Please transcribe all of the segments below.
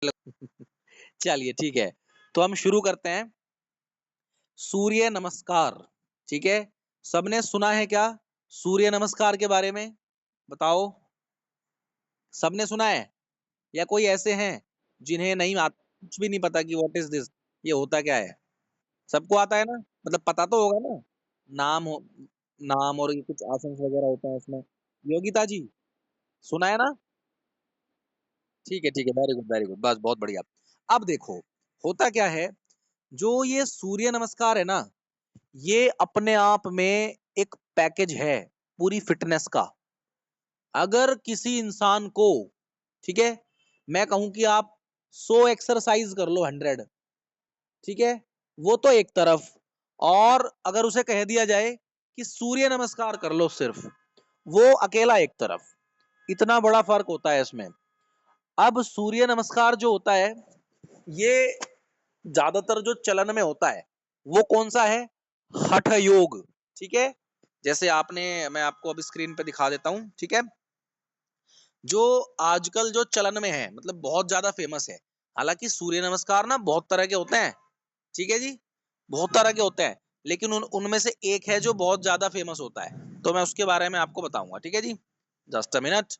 चलिए ठीक है, तो हम शुरू करते हैं। सूर्य नमस्कार, ठीक है? सबने सुना है क्या सूर्य नमस्कार के बारे में? बताओ, सबने सुना है? या कोई ऐसे हैं जिन्हें नहीं कुछ भी नहीं पता कि व्हाट इज़ दिस? ये होता क्या है? सबको आता है ना? मतलब पता तो होगा ना? नाम हो नाम और ये कुछ आसन वगैरह होता है इसमें। योगिता जी, सुना है ना? ठीक है, वेरी गुड, बस बहुत बढ़िया। अब देखो, होता क्या है, जो ये सूर्य नमस्कार है ना, ये अपने आप में एक पैकेज है पूरी फिटनेस का। अगर किसी इंसान को, ठीक है, मैं कहूं कि आप 100 एक्सरसाइज कर लो, 100, ठीक है, वो तो एक तरफ। और अगर उसे कह दिया जाए कि सूर्य नमस्कार कर लो सिर्फ, वो अकेला एक तरफ। इतना बड़ा फर्क होता है इसमें। अब सूर्य नमस्कार जो होता है, ये ज्यादातर जो चलन में होता है, वो कौन सा है? हठ योग, ठीक है। जैसे आपने, मैं आपको अभी स्क्रीन पे दिखा देता हूं, ठीक है। जो आजकल जो चलन में है, मतलब बहुत ज्यादा फेमस है। हालांकि सूर्य नमस्कार ना बहुत तरह के होते हैं, ठीक है जी, बहुत तरह के होते हैं, लेकिन उनमें से एक है जो बहुत ज्यादा फेमस होता है, तो मैं उसके बारे में आपको बताऊंगा, ठीक है जी। Just a minute.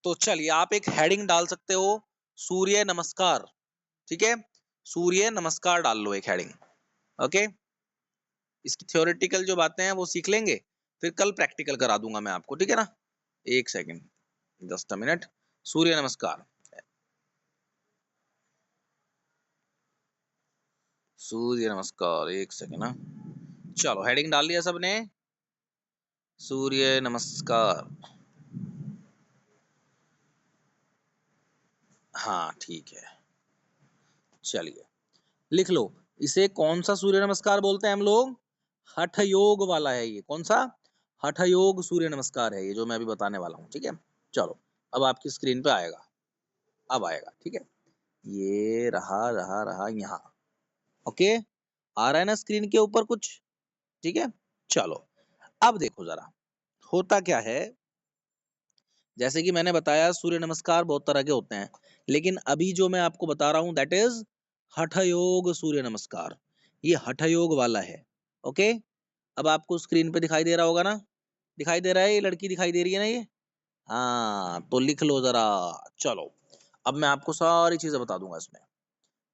तो चलिए, आप एक हेडिंग डाल सकते हो, सूर्य नमस्कार, ठीक है। सूर्य नमस्कार डाल लो एक हेडिंग। ओके, इसकी थ्योरेटिकल जो बातें हैं वो सीख लेंगे, फिर कल प्रैक्टिकल करा दूंगा मैं आपको, ठीक है ना। एक सेकंड, जस्ट अ मिनट। सूर्य नमस्कार, सूर्य नमस्कार, एक सेकंड ना। चलो, हेडिंग डाल लिया सबने, सूर्य नमस्कार। हाँ ठीक है, चलिए लिख लो। इसे कौन सा सूर्य नमस्कार बोलते हैं हम लोग? हठ योग वाला है ये। कौन सा? हठ योग सूर्य नमस्कार है ये, जो मैं अभी बताने वाला हूँ, ठीक है। चलो, अब आपकी स्क्रीन पे आएगा, अब आएगा, ठीक है। ये रहा रहा रहा यहाँ। ओके, आ रहा है ना स्क्रीन के ऊपर कुछ? ठीक है, चलो। अब देखो जरा, होता क्या है, जैसे कि मैंने बताया सूर्य नमस्कार बहुत तरह के होते हैं, लेकिन अभी जो मैं आपको बता रहा हूं दैट इज हठ योग सूर्य नमस्कार। ये हठ योग वाला है। ओके, अब आपको स्क्रीन पे दिखाई दे रहा होगा ना? दिखाई दे रहा है, ये लड़की दिखाई दे रही है ना ये? हाँ, तो लिख लो जरा। चलो, अब मैं आपको सारी चीजें बता दूंगा इसमें,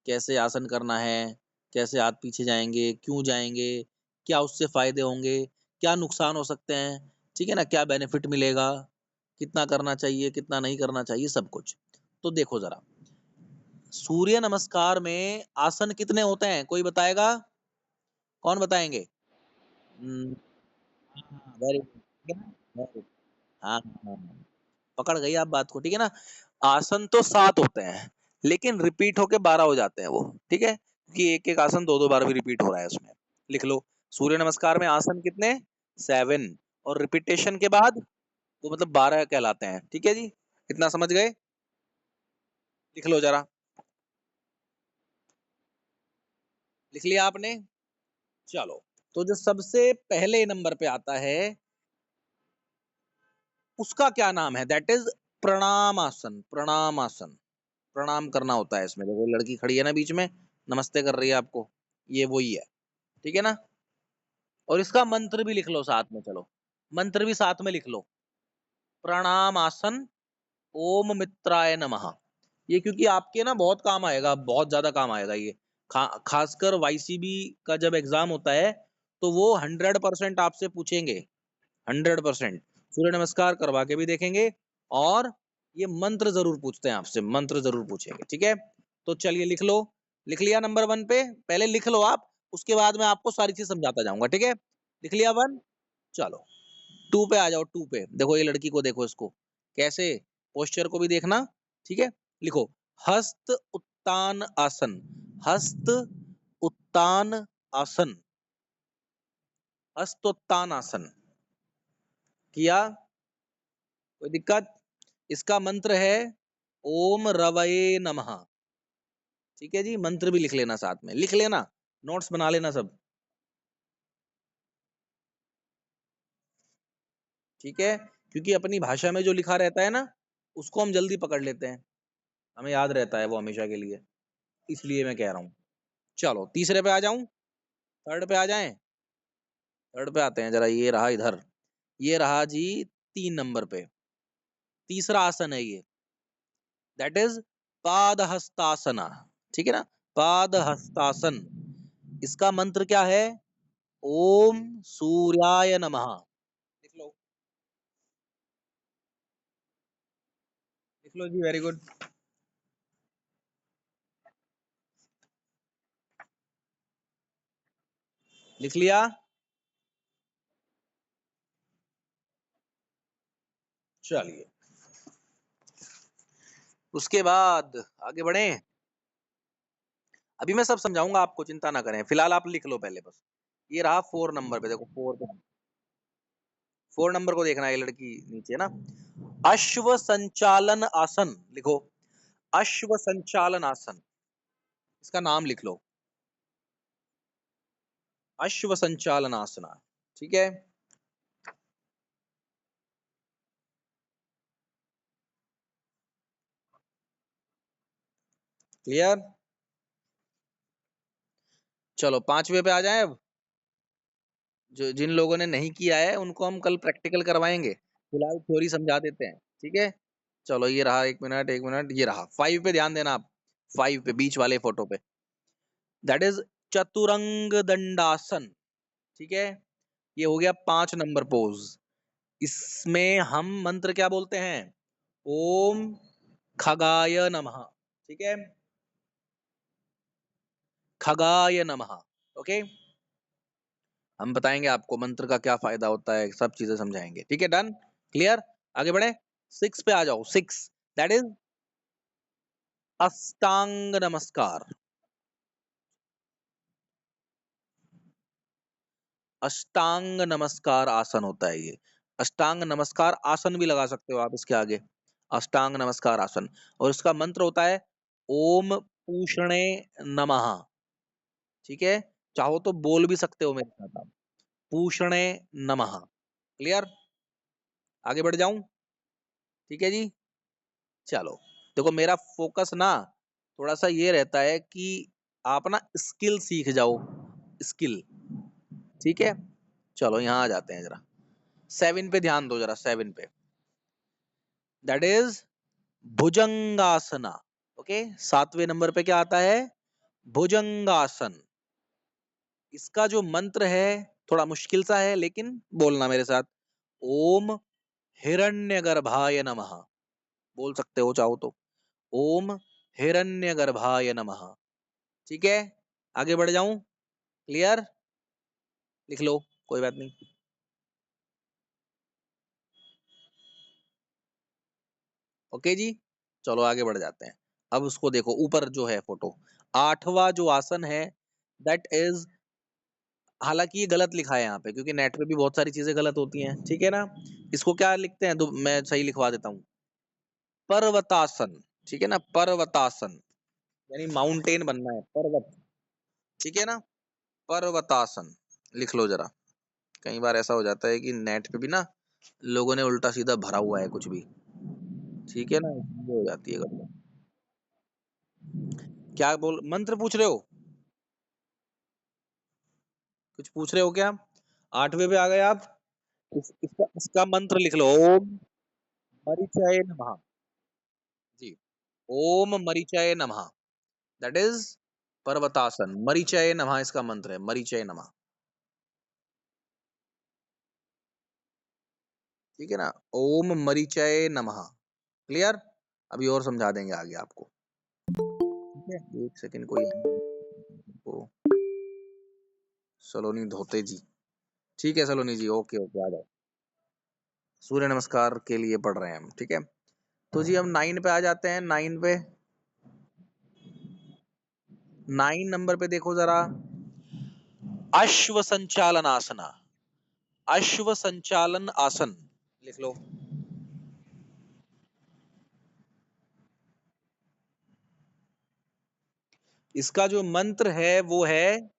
कैसे आसन करना है, कैसे हाथ पीछे जाएंगे, क्यों जाएंगे, क्या उससे फायदे होंगे, क्या नुकसान हो सकते हैं, ठीक है ना, क्या बेनिफिट मिलेगा, कितना करना चाहिए, कितना नहीं करना चाहिए, सब कुछ। तो देखो जरा, सूर्य नमस्कार में आसन कितने होते हैं, कोई बताएगा? कौन बताएंगे? वेरी गुड, हाँ हाँ, पकड़ गई आप बात को, ठीक है ना। आसन तो 7 होते हैं, लेकिन रिपीट होके 12 हो जाते हैं वो, ठीक है, क्योंकि एक एक आसन दो दो बार भी रिपीट हो रहा है उसमें। लिख लो, सूर्य नमस्कार में आसन कितने? 7, और रिपीटेशन के बाद वो मतलब 12 कहलाते हैं, ठीक है जी। इतना समझ गए? लिख लो जरा, लिख लिया आपने? चलो, तो जो सबसे पहले नंबर पे आता है, उसका क्या नाम है? दैट इज प्रणाम आसन। प्रणाम आसन, प्रणाम करना होता है इसमें। देखो लड़की खड़ी है ना बीच में, नमस्ते कर रही है आपको, ये वही है, ठीक है ना। और इसका मंत्र भी लिख लो साथ में, चलो, मंत्र भी साथ में लिख लो। प्रणाम आसन, ओम मित्राय नमः। ये क्योंकि आपके ना बहुत काम आएगा, बहुत ज्यादा काम आएगा ये। खासकर वाईसीबी का जब एग्जाम होता है, तो वो 100% आपसे पूछेंगे, 100%। सूर्य नमस्कार करवा के भी देखेंगे, और ये मंत्र जरूर पूछते हैं आपसे, मंत्र जरूर पूछेंगे, ठीक है। तो चलिए लिख लो। लिख लिया नंबर 1 पे? पहले लिख लो आप, उसके बाद मैं आपको सारी चीज समझाता जाऊंगा, ठीक है। लिख लिया 1? चलो, 2 पे आ जाओ। 2 पे देखो, ये लड़की को देखो, इसको कैसे, पोस्चर को भी देखना, ठीक है। लिखो, हस्त उत्तान आसन। हस्त उत्तान आसन, हस्तोत्तान आसन किया? कोई दिक्कत? इसका मंत्र है ओम रवये नमः, ठीक है जी। मंत्र भी लिख लेना साथ में, लिख लेना, नोट्स बना लेना सब, ठीक है। क्योंकि अपनी भाषा में जो लिखा रहता है ना, उसको हम जल्दी पकड़ लेते हैं, हमें याद रहता है वो हमेशा के लिए, इसलिए मैं कह रहा हूँ। चलो तीसरे पे आ जाऊं, थर्ड पे आ जाएं। थर्ड पे आते हैं जरा, ये रहा इधर, ये रहा जी 3 नंबर पे। तीसरा आसन है ये, दैट इज पादहस्तासना। ठीक है ना, पादहस्तासन। इसका मंत्र क्या है? ओम सूर्याय नमः। लिख लो, लिख लो जी, वेरी गुड। लिख लिया? चलिए, उसके बाद आगे बढ़े। अभी मैं सब समझाऊंगा आपको, चिंता ना करें, फिलहाल आप लिख लो पहले बस। ये रहा 4 नंबर पे, देखो 4 नंबर को देखना, ये लड़की नीचे है ना। अश्व संचालन आसन लिखो, अश्व संचालन आसन, इसका नाम लिख लो, अश्व संचालन आसना। ठीक है, क्लियर? चलो 5वें पे आ जाए अब। जो जिन लोगों ने नहीं किया है उनको हम कल प्रैक्टिकल करवाएंगे, फिलहाल थ्योरी समझा देते हैं, ठीक है। चलो ये रहा, 1 मिनट 1 मिनट, ये रहा 5 पे, ध्यान देना आप, 5 पे बीच वाले फोटो पे, दैट इज चतुरंग दंडासन। ठीक है, ये हो गया 5 नंबर पोज। इसमें हम मंत्र क्या बोलते हैं? ओम खगाय नमः। ठीक है, खगाय नमः। ओके, हम बताएंगे आपको मंत्र का क्या फायदा होता है, सब चीजें समझाएंगे, ठीक है, डन, क्लियर। आगे बढ़े, 6 पे आ जाओ, 6, दैट इज अष्टांग नमस्कार। अष्टांग नमस्कार आसन होता है ये, अष्टांग नमस्कार आसन भी लगा सकते हो आप इसके आगे, अष्टांग नमस्कार आसन। और इसका मंत्र होता है ओम पूषणे नमः। ठीक है, चाहो तो बोल भी सकते हो मेरे साथ आप, पूषणे नमः। क्लियर? आगे बढ़ जाऊं? ठीक है जी, चलो। देखो मेरा फोकस ना थोड़ा सा ये रहता है कि आप ना स्किल सीख जाओ, स्किल। ठीक है, चलो यहाँ आ जाते हैं जरा, 7 पे ध्यान दो जरा, 7 पे, दैट इज भुजंगासना। ओके, 7वें नंबर पे क्या आता है? भुजंगासन। इसका जो मंत्र है थोड़ा मुश्किल सा है, लेकिन बोलना मेरे साथ, ओम हिरण्यगर्भाय नमः। बोल सकते हो चाहो तो, ओम हिरण्यगर्भाय नमः। ठीक है, आगे बढ़ जाऊं? क्लियर? लिख लो, कोई बात नहीं। ओके जी, चलो आगे बढ़ जाते हैं। अब उसको देखो, ऊपर जो है फोटो, 8वां जो आसन है, दैट इज, हालांकि ये गलत लिखा है यहाँ पे क्योंकि नेट पे भी बहुत सारी चीजें गलत होती हैं, ठीक है ना। इसको क्या लिखते हैं, तो मैं सही लिखवा देता हूँ, पर्वतासन। ठीक है ना, पर्वतासन, यानी माउंटेन बनना है, पर्वत। ठीक है ना, पर्वतासन। लिख लो जरा, कई बार ऐसा हो जाता है कि नेट पे भी ना लोगों ने उल्टा सीधा भरा हुआ है कुछ भी, ठीक है ना, ये हो जाती है गड़बड़। क्या बोल, मंत्र पूछ रहे हो? कुछ पूछ रहे हो क्या? 8वें पे आ गए आप। इसका मंत्र लिख लो, ओम मरीचाय नमः। जी, ओम मरीचाय नमः, दैट इज पर्वतासन, मरीचाय नमः इसका मंत्र है, मरीचाय नमः। ठीक है ना, ओम मरीचाय नमः। क्लियर? अभी और समझा देंगे आगे आपको। ठीक है, 1 सेकंड कोई को, सलोनी धोते जी। ठीक है सलोनी जी, ओके ओके, आ जाओ। सूर्य नमस्कार के लिए पढ़ रहे हैं हम, ठीक है। तो जी हम 9 पे आ जाते हैं, 9 पे, 9 नंबर पे देखो जरा, अश्व संचालन आसना, अश्व संचालन आसन। लिख लो, इसका जो मंत्र है वो है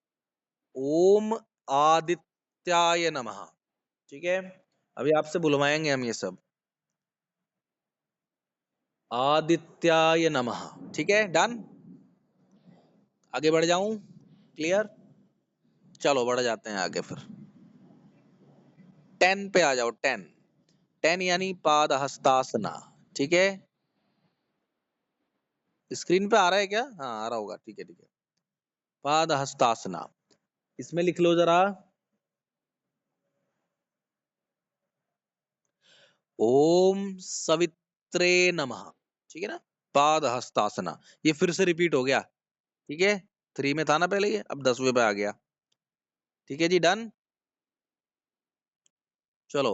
ओम आदित्याय नमः। ठीक है, अभी आपसे बुलवाएंगे हम ये सब। आदित्याय नमः। ठीक है, डन। आगे बढ़ जाऊं? क्लियर? चलो बढ़ जाते हैं आगे फिर। 10 पे आ जाओ। 10 10 यानी पाद हस्तासना। ठीक है, स्क्रीन पे आ रहा है क्या? हाँ आ रहा होगा, ठीक है ठीक है। पाद हस्तासना, इसमें लिख लो जरा, ओम सवित्रे नमः। ठीक है ना, पाद हस्तासना, ये फिर से रिपीट हो गया। ठीक है, 3 में था ना पहले, ये अब 10वें पे आ गया। ठीक है जी, डन। चलो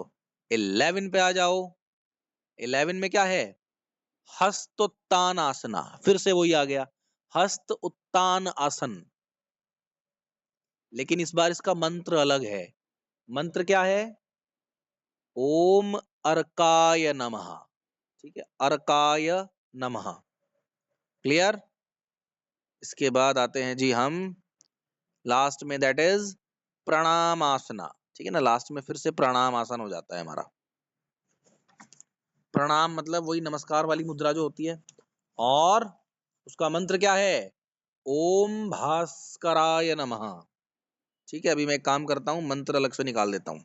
11 पे आ जाओ। 11 में क्या है? हस्त उत्तान आसना, फिर से वही आ गया, हस्त उत्तान आसन। लेकिन इस बार इसका मंत्र अलग है। मंत्र क्या है? ओम अर्काय नमः। ठीक है, अर्काय नमः। क्लियर? इसके बाद आते हैं जी हम लास्ट में, दैट इज प्रणाम आसना। ठीक है ना, लास्ट में फिर से प्रणाम आसन हो जाता है हमारा। प्रणाम मतलब वही नमस्कार वाली मुद्रा जो होती है, और उसका मंत्र क्या है? ओम भास्कराय नमः। ठीक है, अभी मैं एक काम करता हूं, मंत्र अलग से निकाल देता हूं।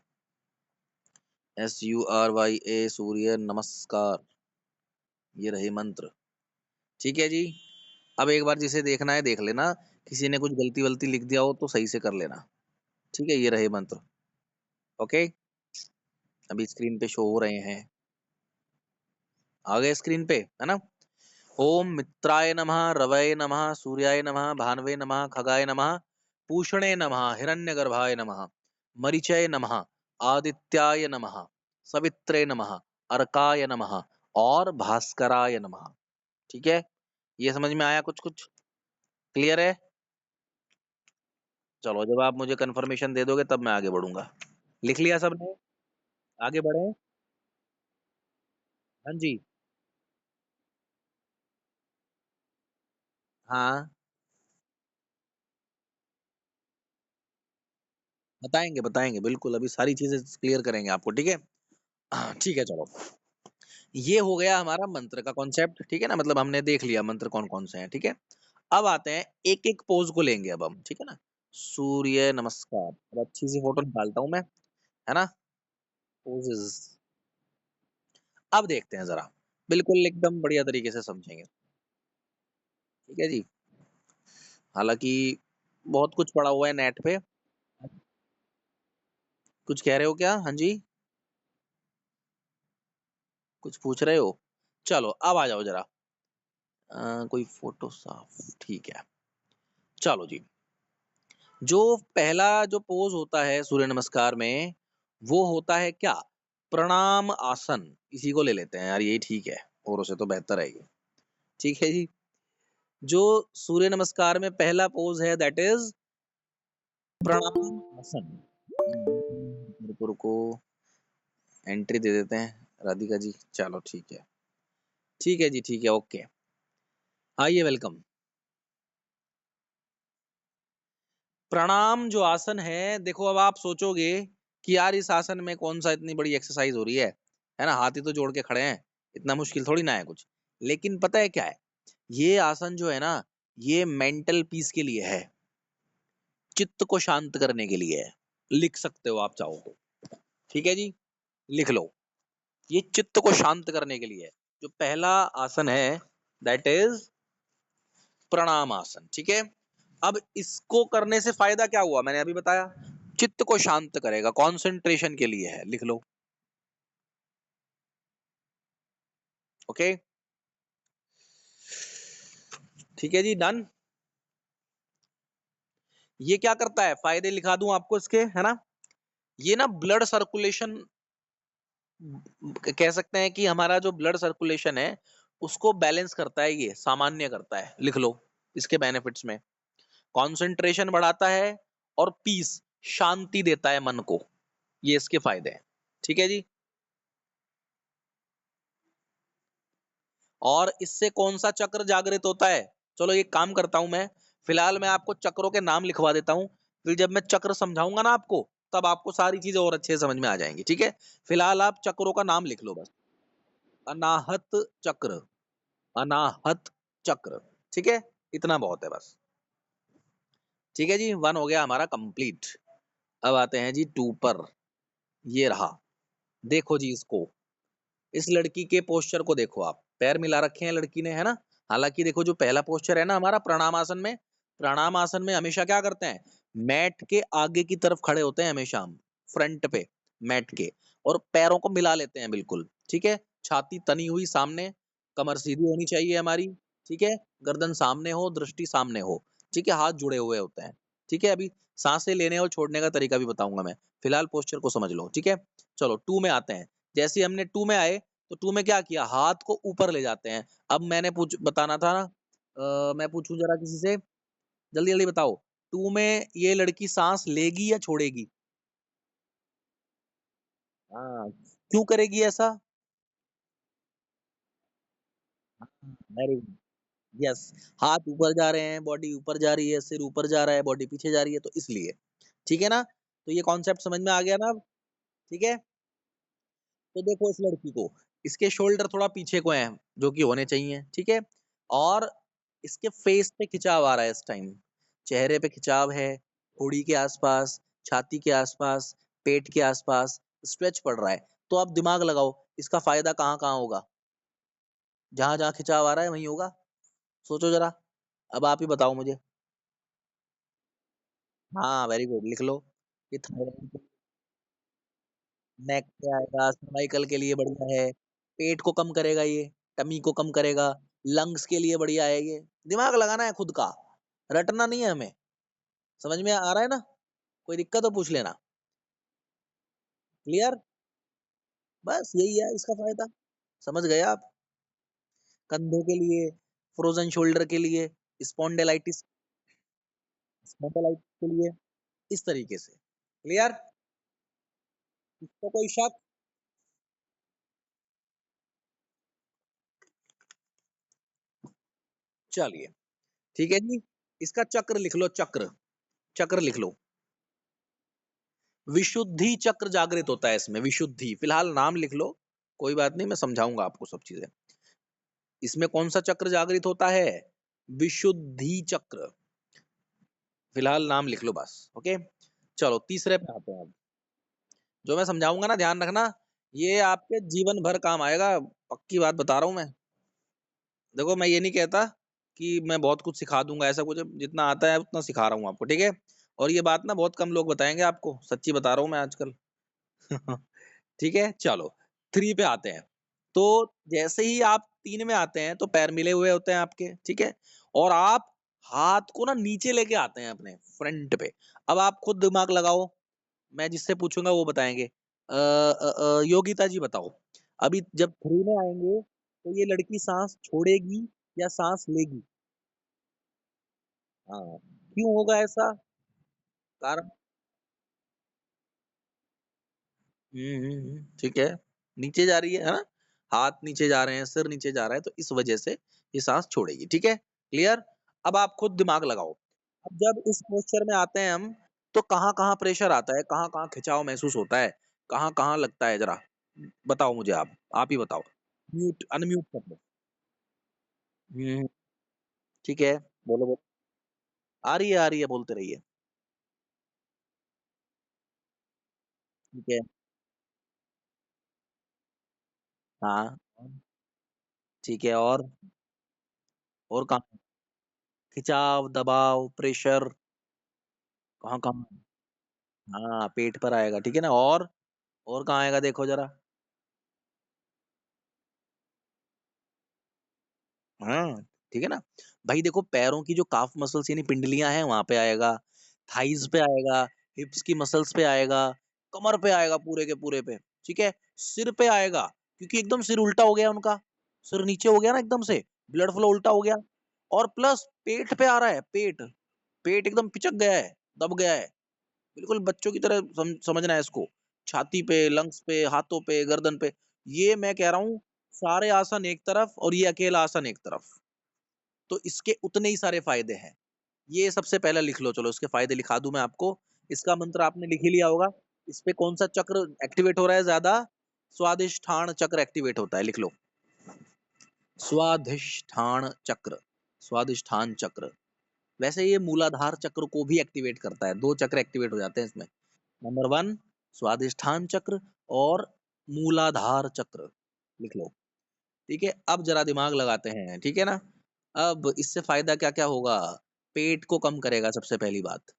SURYA, सूर्य नमस्कार, ये रहे मंत्र। ठीक है जी, अब एक बार जिसे देखना है देख लेना, किसी ने कुछ गलती वलती लिख दिया हो तो सही से कर लेना। ठीक है, ये रहे मंत्र। ओके, अभी स्क्रीन पे शो हो रहे हैं, आ गए स्क्रीन पे, है ना? ओम मित्राय नमः, रवये नमः, सूर्याय नमः, भानवे नमः, खगाय नमः, पूषणे नमः, हिरण्यगर्भाय नमः, मरीचय नमः, आदित्याय नमः, सवित्रे नमः, अर्काय नमः और भास्कराय नमः। ठीक है, ये समझ में आया? कुछ कुछ क्लियर है? चलो, जब आप मुझे कंफर्मेशन दे दोगे तब मैं आगे बढ़ूंगा। लिख लिया सबने? आगे बढ़े? हाँ जी, हाँ बताएंगे बताएंगे, बिल्कुल अभी सारी चीजें क्लियर करेंगे आपको। ठीक है, ठीक है चलो, ये हो गया हमारा मंत्र का कॉन्सेप्ट। ठीक है ना, मतलब हमने देख लिया मंत्र कौन कौन से हैं। ठीक है, अब आते हैं एक एक पोज को लेंगे अब हम। ठीक है ना, सूर्य नमस्कार, अब अच्छी सी फोटो निकालता हूं मैं, है ना? पोजेस अब देखते हैं जरा, बिल्कुल एकदम बढ़िया तरीके से समझेंगे। ठीक है जी, हालांकि बहुत कुछ पड़ा हुआ है नेट पे। कुछ कह रहे हो क्या? हाँ जी, कुछ पूछ रहे हो? चलो अब आ जाओ जरा। कोई फोटो साफ, ठीक है। चलो जी, जो पहला जो पोज होता है सूर्य नमस्कार में, वो होता है क्या? प्रणाम आसन। इसी को ले लेते हैं यार, यही ठीक है, और उसे तो बेहतर है ये। ठीक है जी, जो सूर्य नमस्कार में पहला पोज है दैट इज प्रणाम आसन। रुको रुको, एंट्री दे देते हैं राधिका जी। चलो ठीक है, ठीक है जी, ठीक है, ओके, आइए, वेलकम। प्रणाम जो आसन है, देखो अब आप सोचोगे कि यार इस आसन में कौन सा इतनी बड़ी एक्सरसाइज हो रही है ना? हाथी तो जोड़ के खड़े हैं, इतना मुश्किल थोड़ी ना है कुछ। लेकिन पता है क्या है? ये आसन जो है ना, ये मेंटल पीस के लिए है, चित्त को शांत करने के लिए है। लिख सकते हो आप चाहो तो। ठीक है जी, लिख लो, ये चित्त को शांत करने के लिए है। जो पहला आसन है दैट इज प्रणाम आसन। ठीक है, अब इसको करने से फायदा क्या हुआ, मैंने अभी बताया, चित्त को शांत करेगा, कंसंट्रेशन के लिए है, लिख लो। ओके, ठीक है जी, डन। ये क्या करता है, फायदे लिखा दूं आपको इसके, है ना? ये ना ब्लड सर्कुलेशन, कह सकते हैं कि हमारा जो ब्लड सर्कुलेशन है उसको बैलेंस करता है, ये सामान्य करता है, लिख लो इसके बेनिफिट्स में। कंसंट्रेशन बढ़ाता है और पीस, शांति देता है मन को, ये इसके फायदे हैं। ठीक है जी, और इससे कौन सा चक्र जागृत होता है? चलो एक काम करता हूं मैं, फिलहाल मैं आपको चक्रों के नाम लिखवा देता हूं, फिर जब मैं चक्र समझाऊंगा ना आपको, तब आपको सारी चीजें और अच्छे से समझ में आ जाएंगी। ठीक है, फिलहाल आप चक्रों का नाम लिख लो बस। अनाहत चक्र, अनाहत चक्र। ठीक है, इतना बहुत है बस। ठीक है जी, 1 हो गया हमारा कंप्लीट। अब आते हैं जी 2 पर। ये रहा, देखो जी इसको। इस लड़की के पोस्चर को देखो आप, पैर मिला रखे हैं लड़की ने, है ना? हालाँकि देखो जो पहला पोस्चर है ना हमारा प्रणाम आसन में हमेशा क्या करते हैं? मैट के आगे की तरफ खड़े होते हैं हमेशा हम, फ्रंट पे मैट के, और पैरों को मिला लेते हैं बिल्कुल, ठीक है? छाती तनी हुई सामने, कमर सीधी होनी चाहिए हमारी, ठीक है? गर्दन सामने हो, दृष्टि सामने हो, ठीक है? हाथ जुड़े हुए होते हैं, ठीक है? अभी साँसें लेने और छोड़ने का तरीका भी बताऊँगा मैं, फिलहाल पोस्चर को समझ लो, ठीक है? चलो 2 में आते हैं। जैसे ही हमने 2 में आए, तो 2 में क्या किया? हाथ को ऊपर ले जाते हैं। अब मैंने बताना था ना, मैं पूछूँ ज़रा किसी से, जल्दी-जल्दी बताओ, 2 में ये लड़की साँस लेगी या छोड़ेगी? हाँ, क्यों करेगी ऐसा? हाँ, वेरी गुड, यस, हाथ ऊपर जा रहे हैं, बॉडी ऊपर जा रही है, सिर ऊपर जा रहा है, बॉडी पीछे जा रही है, तो इसलिए। ठीक है ना? तो ये कॉन्सेप्ट समझ में आ गया ना अब? ठीक है? तो देखो इस लड़की को, इसके शोल्डर थोड़ा पीछे को हैं, जो कि होने चाहिए, ठीक है? और इसके फेस पे खिंचाव आ रहा है इस टाइम, चेहरे पे खिंचाव है, होड़ी के आसपास, छाती के आसपास, पेट के आसपास स्ट्रेच पड़ रहा है। तो आप दिमाग लगाओ, इसका फ़ायदा कहाँ-कहाँ होगा? जहाँ-जहाँ खिंचाव आ रहा है वहीं होगा? सोचो ज़रा, अब आप ही बताओ मुझे। हाँ, वेरी गुड, लिख लो। ये थायराइड, नेक पे आएगा, सर्वाइकल के लिए बढ़िया है, पेट को कम करेगा ये, टमी को कम करेगा, लंग्स के लिए बढ़िया है ये। दिमाग लगाना है खुद का, रटना नहीं है हमें। समझ में आ रहा है ना? कोई दिक्कत हो पूछ लेना। क्लियर? बस यही है इसका फ़ायदा। समझ गए आप? कंधों के लिए, फ्रोज़न शोल्डर के लिए, स्पॉन्डिलाइटिस स्पॉन्डिलाइटिस के लिए, इस तरीके से। क्लियर? तो कोई शक? चलिए, ठीक है जी। इसका चक्र लिख लो, चक्र, चक्र लिख लो। विशुद्धि चक्र जागृत होता है इसमें, विशुद्धि। फिलहाल नाम लिख लो, कोई बात नहीं, मैं समझाऊँगा आपको सब चीज़ें। इसमें कौन-सा चक्र जागृत होता है? विशुद्धि चक्र। फिलहाल नाम लिख लो बस, ओके? चलो तीसरे पे आते हैं अब। जो मैं समझाऊँगा ना ध्यान रखना, ये आपके जीवन भर काम आएगा, पक्की बात बता रहा हूँ मैं। देखो मैं ये नहीं कहता कि मैं बहुत कुछ सिखा दूँगा, ऐसा कुछ जितना आता है उतना सिखा रहा हूँ आपको, ठीक है? और ये बात ना बहुत कम लोग बताएँगे आपको, सच्ची बता रहा हूँ मैं आजकल। ठीक है? चलो 3 पे आते हैं। तो जैसे ही आप 3 में आते हैं, तो पैर मिले हुए होते हैं आपके, ठीक है? और आप हाथ को ना नीचे लेके आते हैं अपने फ्रंट पे। अब आप खुद दिमाग लगाओ, मैं जिससे पूछूँगा वो बताएँगे। योगिता जी बताओ, अभी जब 3 में आएँगे, तो ये लड़की साँस छोड़ेगी या साँस लेगी? हाँ, क्यों होगा ऐसा? कारण ठीक है। नीचे जा रही है ना? हाथ नीचे जा रहे हैं, सिर नीचे जा रहा है, तो इस वजह से ये साँस छोड़ेगी, ठीक है? क्लियर? अब आप खुद दिमाग लगाओ। अब जब इस पोस्चर में आते हैं हम, तो कहाँ-कहाँ प्रेशर आता है, कहाँ-कहाँ खिंचाव महसूस होता है, कहाँ-कहाँ लगता है ज़रा? बताओ मुझे आप ही बताओ। अनम्यूट कर दो। हुँ, ठीक है। बोलो। आ रही है, बोलते रहिए। ठीक है। हाँ, ठीक है और कहाँ? खिंचाव, दबाव, प्रेशर कहाँ-कहाँ? हाँ, पेट पर आएगा, ठीक है ना? और कहाँ आएगा देखो ज़रा? हाँ, ठीक है ना? भाई देखो पैरों की जो काफ मसल्स यानी पिंडलियाँ हैं वहाँ पे आएगा, थाइज़ पे आएगा, हिप्स की मसल्स पे आएगा, कमर पे आएगा पूरे के पूरे पे, ठीक है? सिर पे आएगा, क्योंकि एकदम सिर उल्टा हो गया उनका, सिर नीचे हो गया ना एकदम से, ब्लड फ्लो उल्टा हो गया और प्लस पेट पे आ रहा है, पेट एकदम पिचक गया है, दब गया है। बिल्कुल बच्चों की तरह समझना है इसको। छाती पे, लंग्स पे, हाथों पे, गर्दन पे। ये मैं कह रहा हूँ सारे आसन एक तरफ और ये अकेला आसन एक तरफ। तो इसके उतने ही सारे फ़ायदे हैं। ये सबसे पहले लिख लो चलो इसके फ़ायदे लिखा दूँ मैं आपको। इसका मंत्र आपने लिख ही लिया होगा। इस पे कौन-सा चक्र एक्टिवेट हो रहा है ज़्यादा? स्वादिष्ठान चक्र एक्टिवेट होता है, लिख लो। स्वाधिष्ठान चक्र, स्वाधिष्ठान चक्र। वैसे ये मूलाधार चक्र को भी एक्टिवेट करता है, 2 चक्र एक्टिवेट हो जाते हैं इसमें। नंबर 1 स्वाधिष्ठान चक्र और मूलाधार चक्र, लिख लो। ठीक है, अब ज़रा दिमाग लगाते हैं, ठीक है ना? अब इससे फ़ायदा क्या-क्या होगा? पेट को कम करेगा सबसे पहली बात,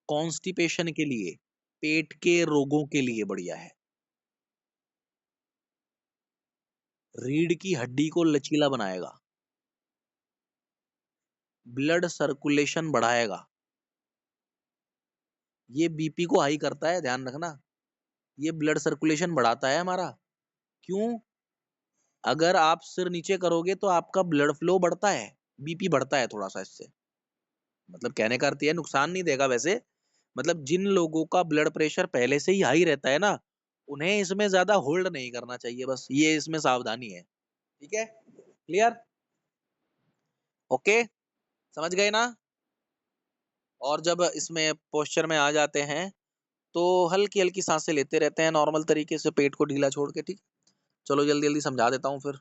कॉन्स्टिपेशन के लिए, पेट के रोगों के लिए बढ़िया है। रीढ़ की हड्डी को लचीला बनाएगा, ब्लड सर्कुलेशन बढ़ाएगा, ये बीपी को हाई करता है, ध्यान रखना। ये ब्लड सर्कुलेशन बढ़ाता है हमारा। क्यों? अगर आप सिर नीचे करोगे तो आपका ब्लड फ्लो बढ़ता है, बीपी बढ़ता है थोड़ा-सा इससे। मतलब कहने का अर्थ ये है नुकसान नहीं देगा वैसे, मतलब जिन लोगों का ब्लड प्रेशर पहले से ही हाई रहता है ना, उन्हें इसमें ज़्यादा होल्ड नहीं करना चाहिए बस, ये इसमें सावधानी है। ठीक है? क्लियर? ओके? समझ गए ना? और जब इसमें पोस्चर में आ जाते हैं, तो हल्की-हल्की साँसें लेते रहते हैं नॉर्मल तरीके से पेट को ढीला छोड़ के, ठीक? चलो जल्दी-जल्दी समझा देता हूँ फिर,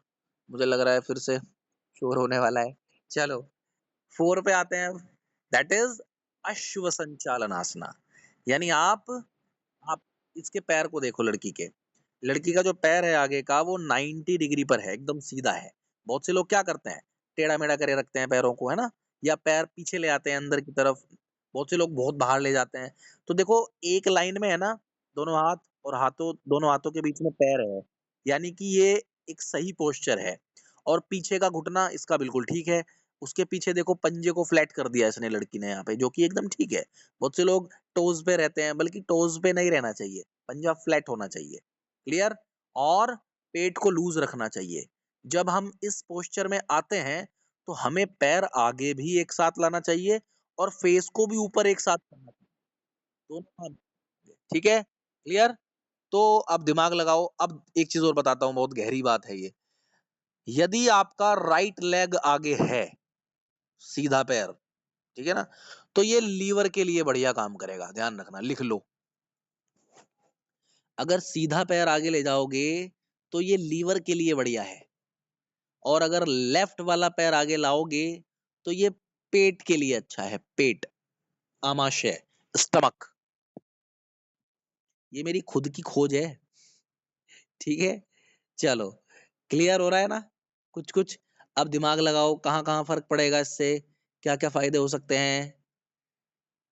मुझे लग रहा है फिर से शोर होने वाला है। चलो 4 पे आते हैं अब, दैट इज़ अश्व संचालनासना। यानी आप इसके पैर को देखो लड़की के। लड़की का जो पैर है आगे का वो 90 डिग्री पर है, एकदम सीधा है। बहुत से लोग क्या करते हैं, टेढ़ा-मेढ़ा करे रखते हैं पैरों को, है ना? या पैर पीछे ले आते हैं अंदर की तरफ। बहुत से लोग बहुत बाहर ले जाते हैं। तो देखो एक लाइन में है ना, दोनों हाथ और दोनों हाथों के बीच में पैर है। यानी कि ये एक सही पोस्चर है और पीछे का घुटना इसका बिल्कुल ठीक है। उसके पीछे देखो पंजे को फ्लैट कर दिया इसने लड़की ने यहाँ पे, जो कि एकदम ठीक है। बहुत से लोग टोज़ पे रहते हैं, बल्कि टोज़ पे नहीं रहना चाहिए, पंजा फ्लैट होना चाहिए, क्लियर? और पेट को लूज़ रखना चाहिए। जब हम इस पोस्चर में आते हैं, तो हमें पैर आगे भी एक साथ लाना चाहिए और फेस को भी ऊपर एक साथ करना चाहिए, दोनों हाथ, ठीक है? क्लियर? तो अब दिमाग लगाओ, अब एक चीज़ और बताता हूँ, बहुत गहरी बात है ये। यदि आपका राइट लेग आगे है, सीधा पैर, ठीक है ना? तो ये लीवर के लिए बढ़िया काम करेगा, ध्यान रखना, लिख लो। अगर सीधा पैर आगे ले जाओगे, तो ये लीवर के लिए बढ़िया है और अगर लेफ्ट वाला पैर आगे लाओगे, तो ये पेट के लिए अच्छा है, पेट, आमाशय, स्टमक। ये मेरी खुद की खोज है, ठीक है? चलो, क्लियर हो रहा है ना? कुछ-कुछ? अब दिमाग लगाओ कहाँ-कहाँ फ़र्क पड़ेगा इससे? क्या-क्या फ़ायदे हो सकते हैं?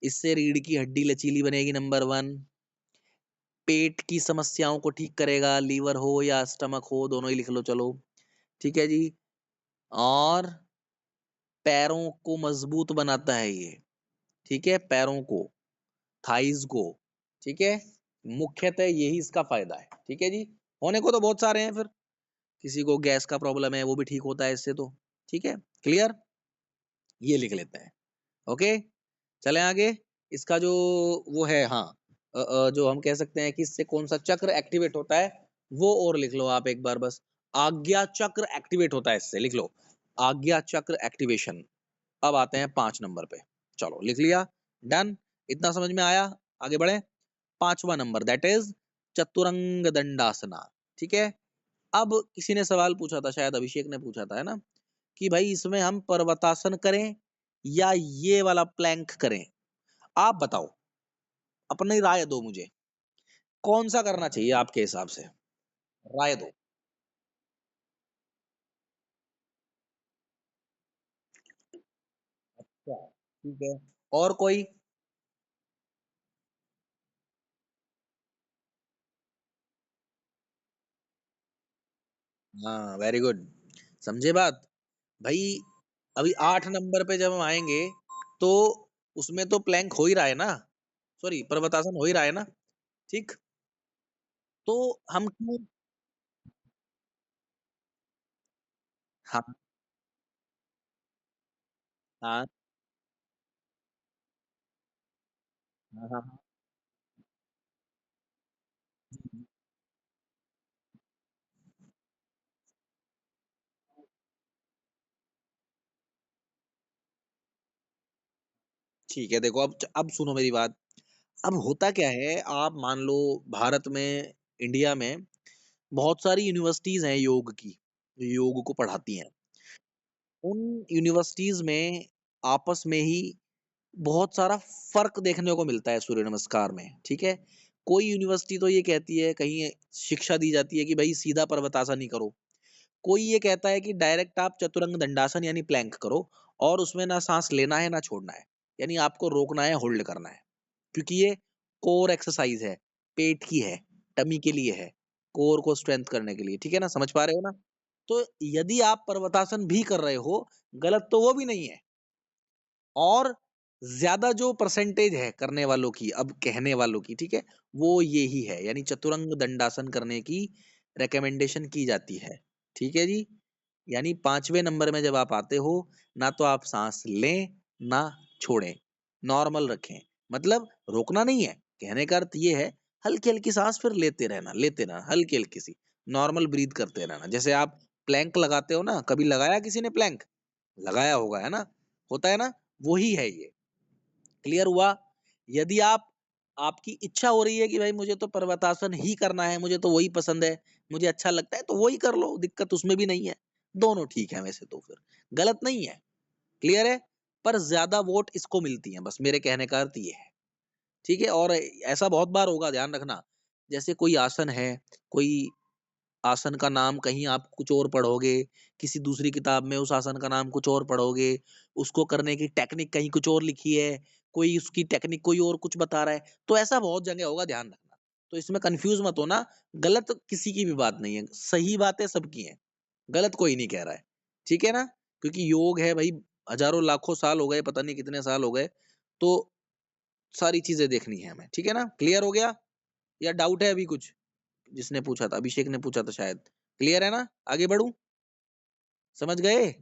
इससे रीढ़ की हड्डी लचीली बनेगी नंबर 1, पेट की समस्याओं को ठीक करेगा, लीवर हो या स्टमक हो, दोनों ही लिख लो चलो, ठीक है जी? और पैरों को मज़बूत बनाता है ये, ठीक है? पैरों को, थाइज़ को, ठीक है? मुख्यतः यही इसका फ़ायदा है, ठीक है जी? होने को तो बहुत सारे हैं फिर, किसी को गैस का प्रॉब्लम है, वो भी ठीक होता है इससे तो, ठीक है? क्लियर? ये लिख लेते हैं, ओके? चलें आगे? इसका जो वो है हाँ, जो हम कह सकते हैं कि इससे कौन-सा चक्र एक्टिवेट होता है, वो और लिख लो आप एक बार बस। आज्ञा चक्र एक्टिवेट होता है इससे, लिख लो। आज्ञा चक्र एक्टिवेशन। अब आते हैं 5 नंबर पे। चलो लिख लिया, डन? इतना समझ में आया? आगे बढ़ें? 5वां नंबर दैट इज़ चतुरंग दंडासना, ठीक है? अब किसी ने सवाल पूछा था, शायद अभिषेक ने पूछा था, है ना? कि भाई इसमें हम पर्वतासन करें या ये वाला प्लैंक करें? आप बताओ, अपनी राय दो मुझे। कौन-सा करना चाहिए आपके हिसाब से? राय दो। अच्छा, ठीक है। और कोई? हाँ, वेरी गुड। समझे बात? भई अभी 8 नंबर पे जब हम आएँगे, तो उसमें तो प्लैंक हो ही रहा है ना? सॉरी पर्वतासन हो ही रहा है ना? ठीक? तो हम क्यों हाँ, हाँ। हाँ, हाँ, हाँ। ठीक है, देखो अब सुनो मेरी बात। अब होता क्या है, आप मान लो भारत में, इंडिया में बहुत सारी यूनिवर्सिटीज़ हैं योग की, जो योग को पढ़ाती हैं। उन यूनिवर्सिटीज़ में आपस में ही बहुत सारा फ़र्क देखने को मिलता है सूर्य नमस्कार में, ठीक है? कोई यूनिवर्सिटी तो ये कहती है, कहीं शिक्षा दी जाती है कि भई सीधा पर्वतासन ही करो। कोई ये कहता है कि डायरेक्ट आप चतुरंग दंडासन यानी प्लैंक करो और उसमें ना साँस लेना है, ना छोड़ना है। यानी आपको रोकना है, होल्ड करना है। क्योंकि ये कोर एक्सरसाइज़ है, पेट की है, टमी के लिए है, कोर को स्ट्रेंथ करने के लिए, ठीक है ना? समझ पा रहे हो ना? तो यदि आप पर्वतासन भी कर रहे हो, गलत तो वो भी नहीं है। और ज़्यादा जो परसेंटेज है करने वालों की, अब कहने वालों की, ठीक है? वो ये ही है, यानी चतुरंग दंडासन करने की रिकमेंडेशन की जाती है। ठीक है जी? यानी 5वें नंबर में जब आप आते हो, ना तो आप साँस लें, ना छोड़ें, नॉर्मल रखें। मतलब रोकना नहीं है, कहने का अर्थ ये है, हल्की-हल्की साँस फिर लेते रहना, हल्की-हल्की सी, नॉर्मल ब्रीथ करते रहना। जैसे आप प्लैंक लगाते हो ना, कभी लगाया किसी ने प्लैंक? लगाया होगा, है ना? होता है ना? वही है ये। क्लियर हुआ? यदि आपकी इच्छा हो रही है कि भाई मुझे तो पर्वतासन ही करना है, मुझे तो वही पसंद है, मुझे अच्छा लगता है, तो वही कर लो, दिक्कत उसमें भी नहीं है। दोनों ठीक है वैसे तो फिर, गलत नहीं है, क्लियर है? पर ज़्यादा वोट इसको मिलती हैं, बस मेरे कहने का अर्थ ये है, ठीक है? और ऐसा बहुत बार होगा, ध्यान रखना, जैसे कोई आसन है, कोई आसन का नाम कहीं आप कुछ और पढ़ोगे, किसी दूसरी किताब में उस आसन का नाम कुछ और पढ़ोगे, उसको करने की टेक्निक कहीं कुछ और लिखी है, कोई उसकी टेक्निक कोई और कुछ बता रहा है, तो ऐसा बहुत जगह होगा, ध्यान रखना। तो इसमें कन्फ्यूज़ मत होना, गलत किसी की भी बात नहीं है, सही बातें सबकी हैं, गलत कोई नहीं कह रहा है, ठीक है ना? क्योंकि योग है भई, हज़ारों लाखों साल हो गए, पता नहीं कितने साल हो गए, तो सारी चीज़ें देखनी है हमें, ठीक है ना? क्लियर हो गया? या डाउट है अभी कुछ? जिसने पूछा था, अभिषेक ने पूछा था शायद। क्लियर है ना? आगे बढ़ूँ? समझ गए?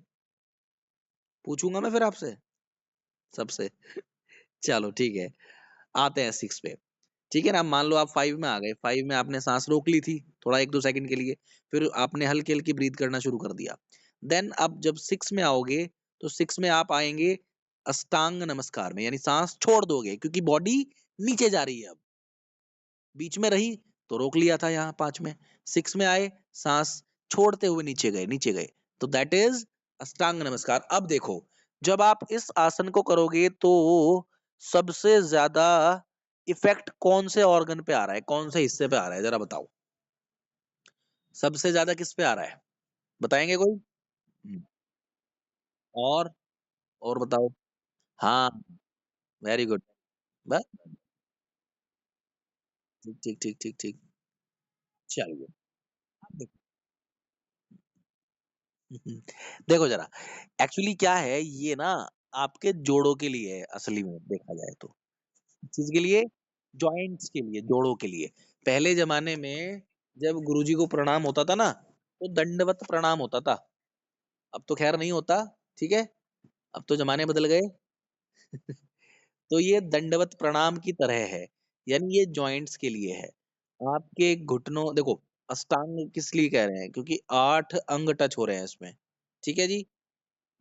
पूछूँगा मैं फिर आपसे? सबसे? चलो ठीक है। आते हैं 6 पे। ठीक है ना? अब मान लो आप 5 में आ गए। 5 में आपने साँस रोक ली थी, थोड़ा 1-2 सेकंड के लिए। फिर आपने हल्की-हल्की ब्रीथ करना शुरू कर दिया। देन अब जब 6 में आओगे, तो 6 में आप आएँगे अष्टांग नमस्कार में, यानी साँस छोड़ दोगे क्योंकि बॉडी नीचे जा रही है अब। बीच में रही तो रोक लिया था यहाँ 5 में, 6 में आए साँस छोड़ते हुए नीचे गए, तो दैट इज़ अष्टांग नमस्कार। अब देखो, जब आप इस आसन को करोगे तो सबसे ज़्यादा इफ़ेक्ट कौन से ऑर्गन पे आ रहा है, कौन से हिस्से पे आ रहा है, ज़रा बताओ? सबसे ज़्यादा किस पे आ रहा है? बताएँगे कोई? हुँ, और? और बताओ? हाँ, वेरी गुड। बस ठीक, ठीक, ठीक, ठीक, ठीक। चलिए, अब देखो। देखो ज़रा, एक्चुअली क्या है ये ना आपके जोड़ों के लिए है असली में देखा जाए तो। किस चीज़ के लिए? जॉइंट्स के लिए, जोड़ों के लिए। पहले ज़माने में जब गुरुजी को प्रणाम होता था ना, तो दंडवत प्रणाम होता था। अब तो ख़ैर नहीं होता, ठीक है? अब तो ज़माने बदल गए। तो ये दंडवत प्रणाम की तरह है, यानी ये जॉइंट्स के लिए है। आपके घुटनों देखो, अष्टांग किस लिए कह रहे हैं? क्योंकि 8 अंग टच हो रहे हैं इसमें, ठीक है जी?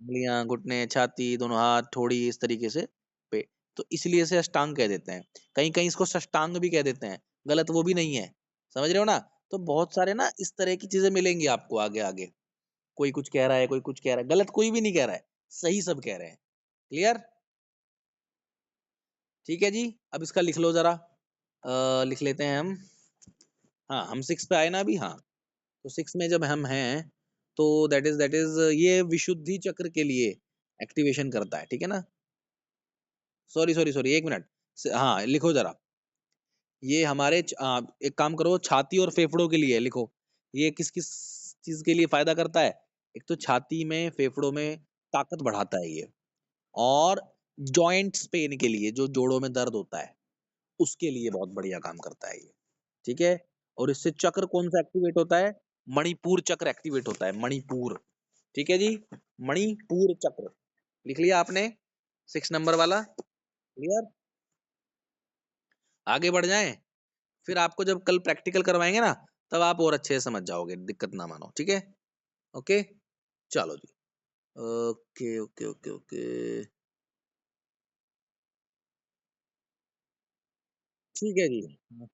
उँगलियाँ, घुटने, छाती, दोनों हाथ, ठोड़ी इस तरीके से पे तो इसलिए इसे अष्टांग कह देते हैं। कहीं-कहीं इसको साष्टांग भी कह देते हैं, गलत वो भी नहीं है। समझ रहे हो ना? तो बहुत सारे ना इस तरह की चीज़ें मिलेंगी आपको आगे-आगे। कोई कुछ कह रहा है, कोई कुछ कह रहा है, गलत कोई भी नहीं कह रहा है, सही सब कह रहे हैं। क्लियर? ठीक है जी, अब इसका लिख लो ज़रा। लिख लेते हैं हम। हाँ, हम 6 पे आए ना अभी? हाँ, तो 6 में जब हम हैं, तो दैट इज़ ये विशुद्धि चक्र के लिए एक्टिवेशन करता है, ठीक है ना? Sorry 1 minute. हाँ, लिखो ज़रा। ये हमारे एक काम करो, छाती और फेफड़ों के लिए है, लिखो। ये किस-किस चीज़ के लिए फ़ायदा करता है? एक तो छाती में, फेफड़ों में ताकत बढ़ाता है ये और जॉइंट्स पेन के लिए, जो जोड़ों में दर्द होता है, उसके लिए बहुत बढ़िया काम करता है ये, ठीक है? और इससे चक्र कौन-सा एक्टिवेट होता है? मणिपुर चक्र एक्टिवेट होता है, मणिपुर। ठीक है जी? मणिपुर चक्र। लिख लिया आपने? 6 नंबर वाला? क्लियर? आगे बढ़ जाएँ? फिर आपको जब कल प्रैक्टिकल करवाएँगे ना, तब आप और अच्छे से समझ जाओगे, दिक्कत ना मानो, ठीक है? ओके? चलो जी। ओके। ठीक है जी। हाँ,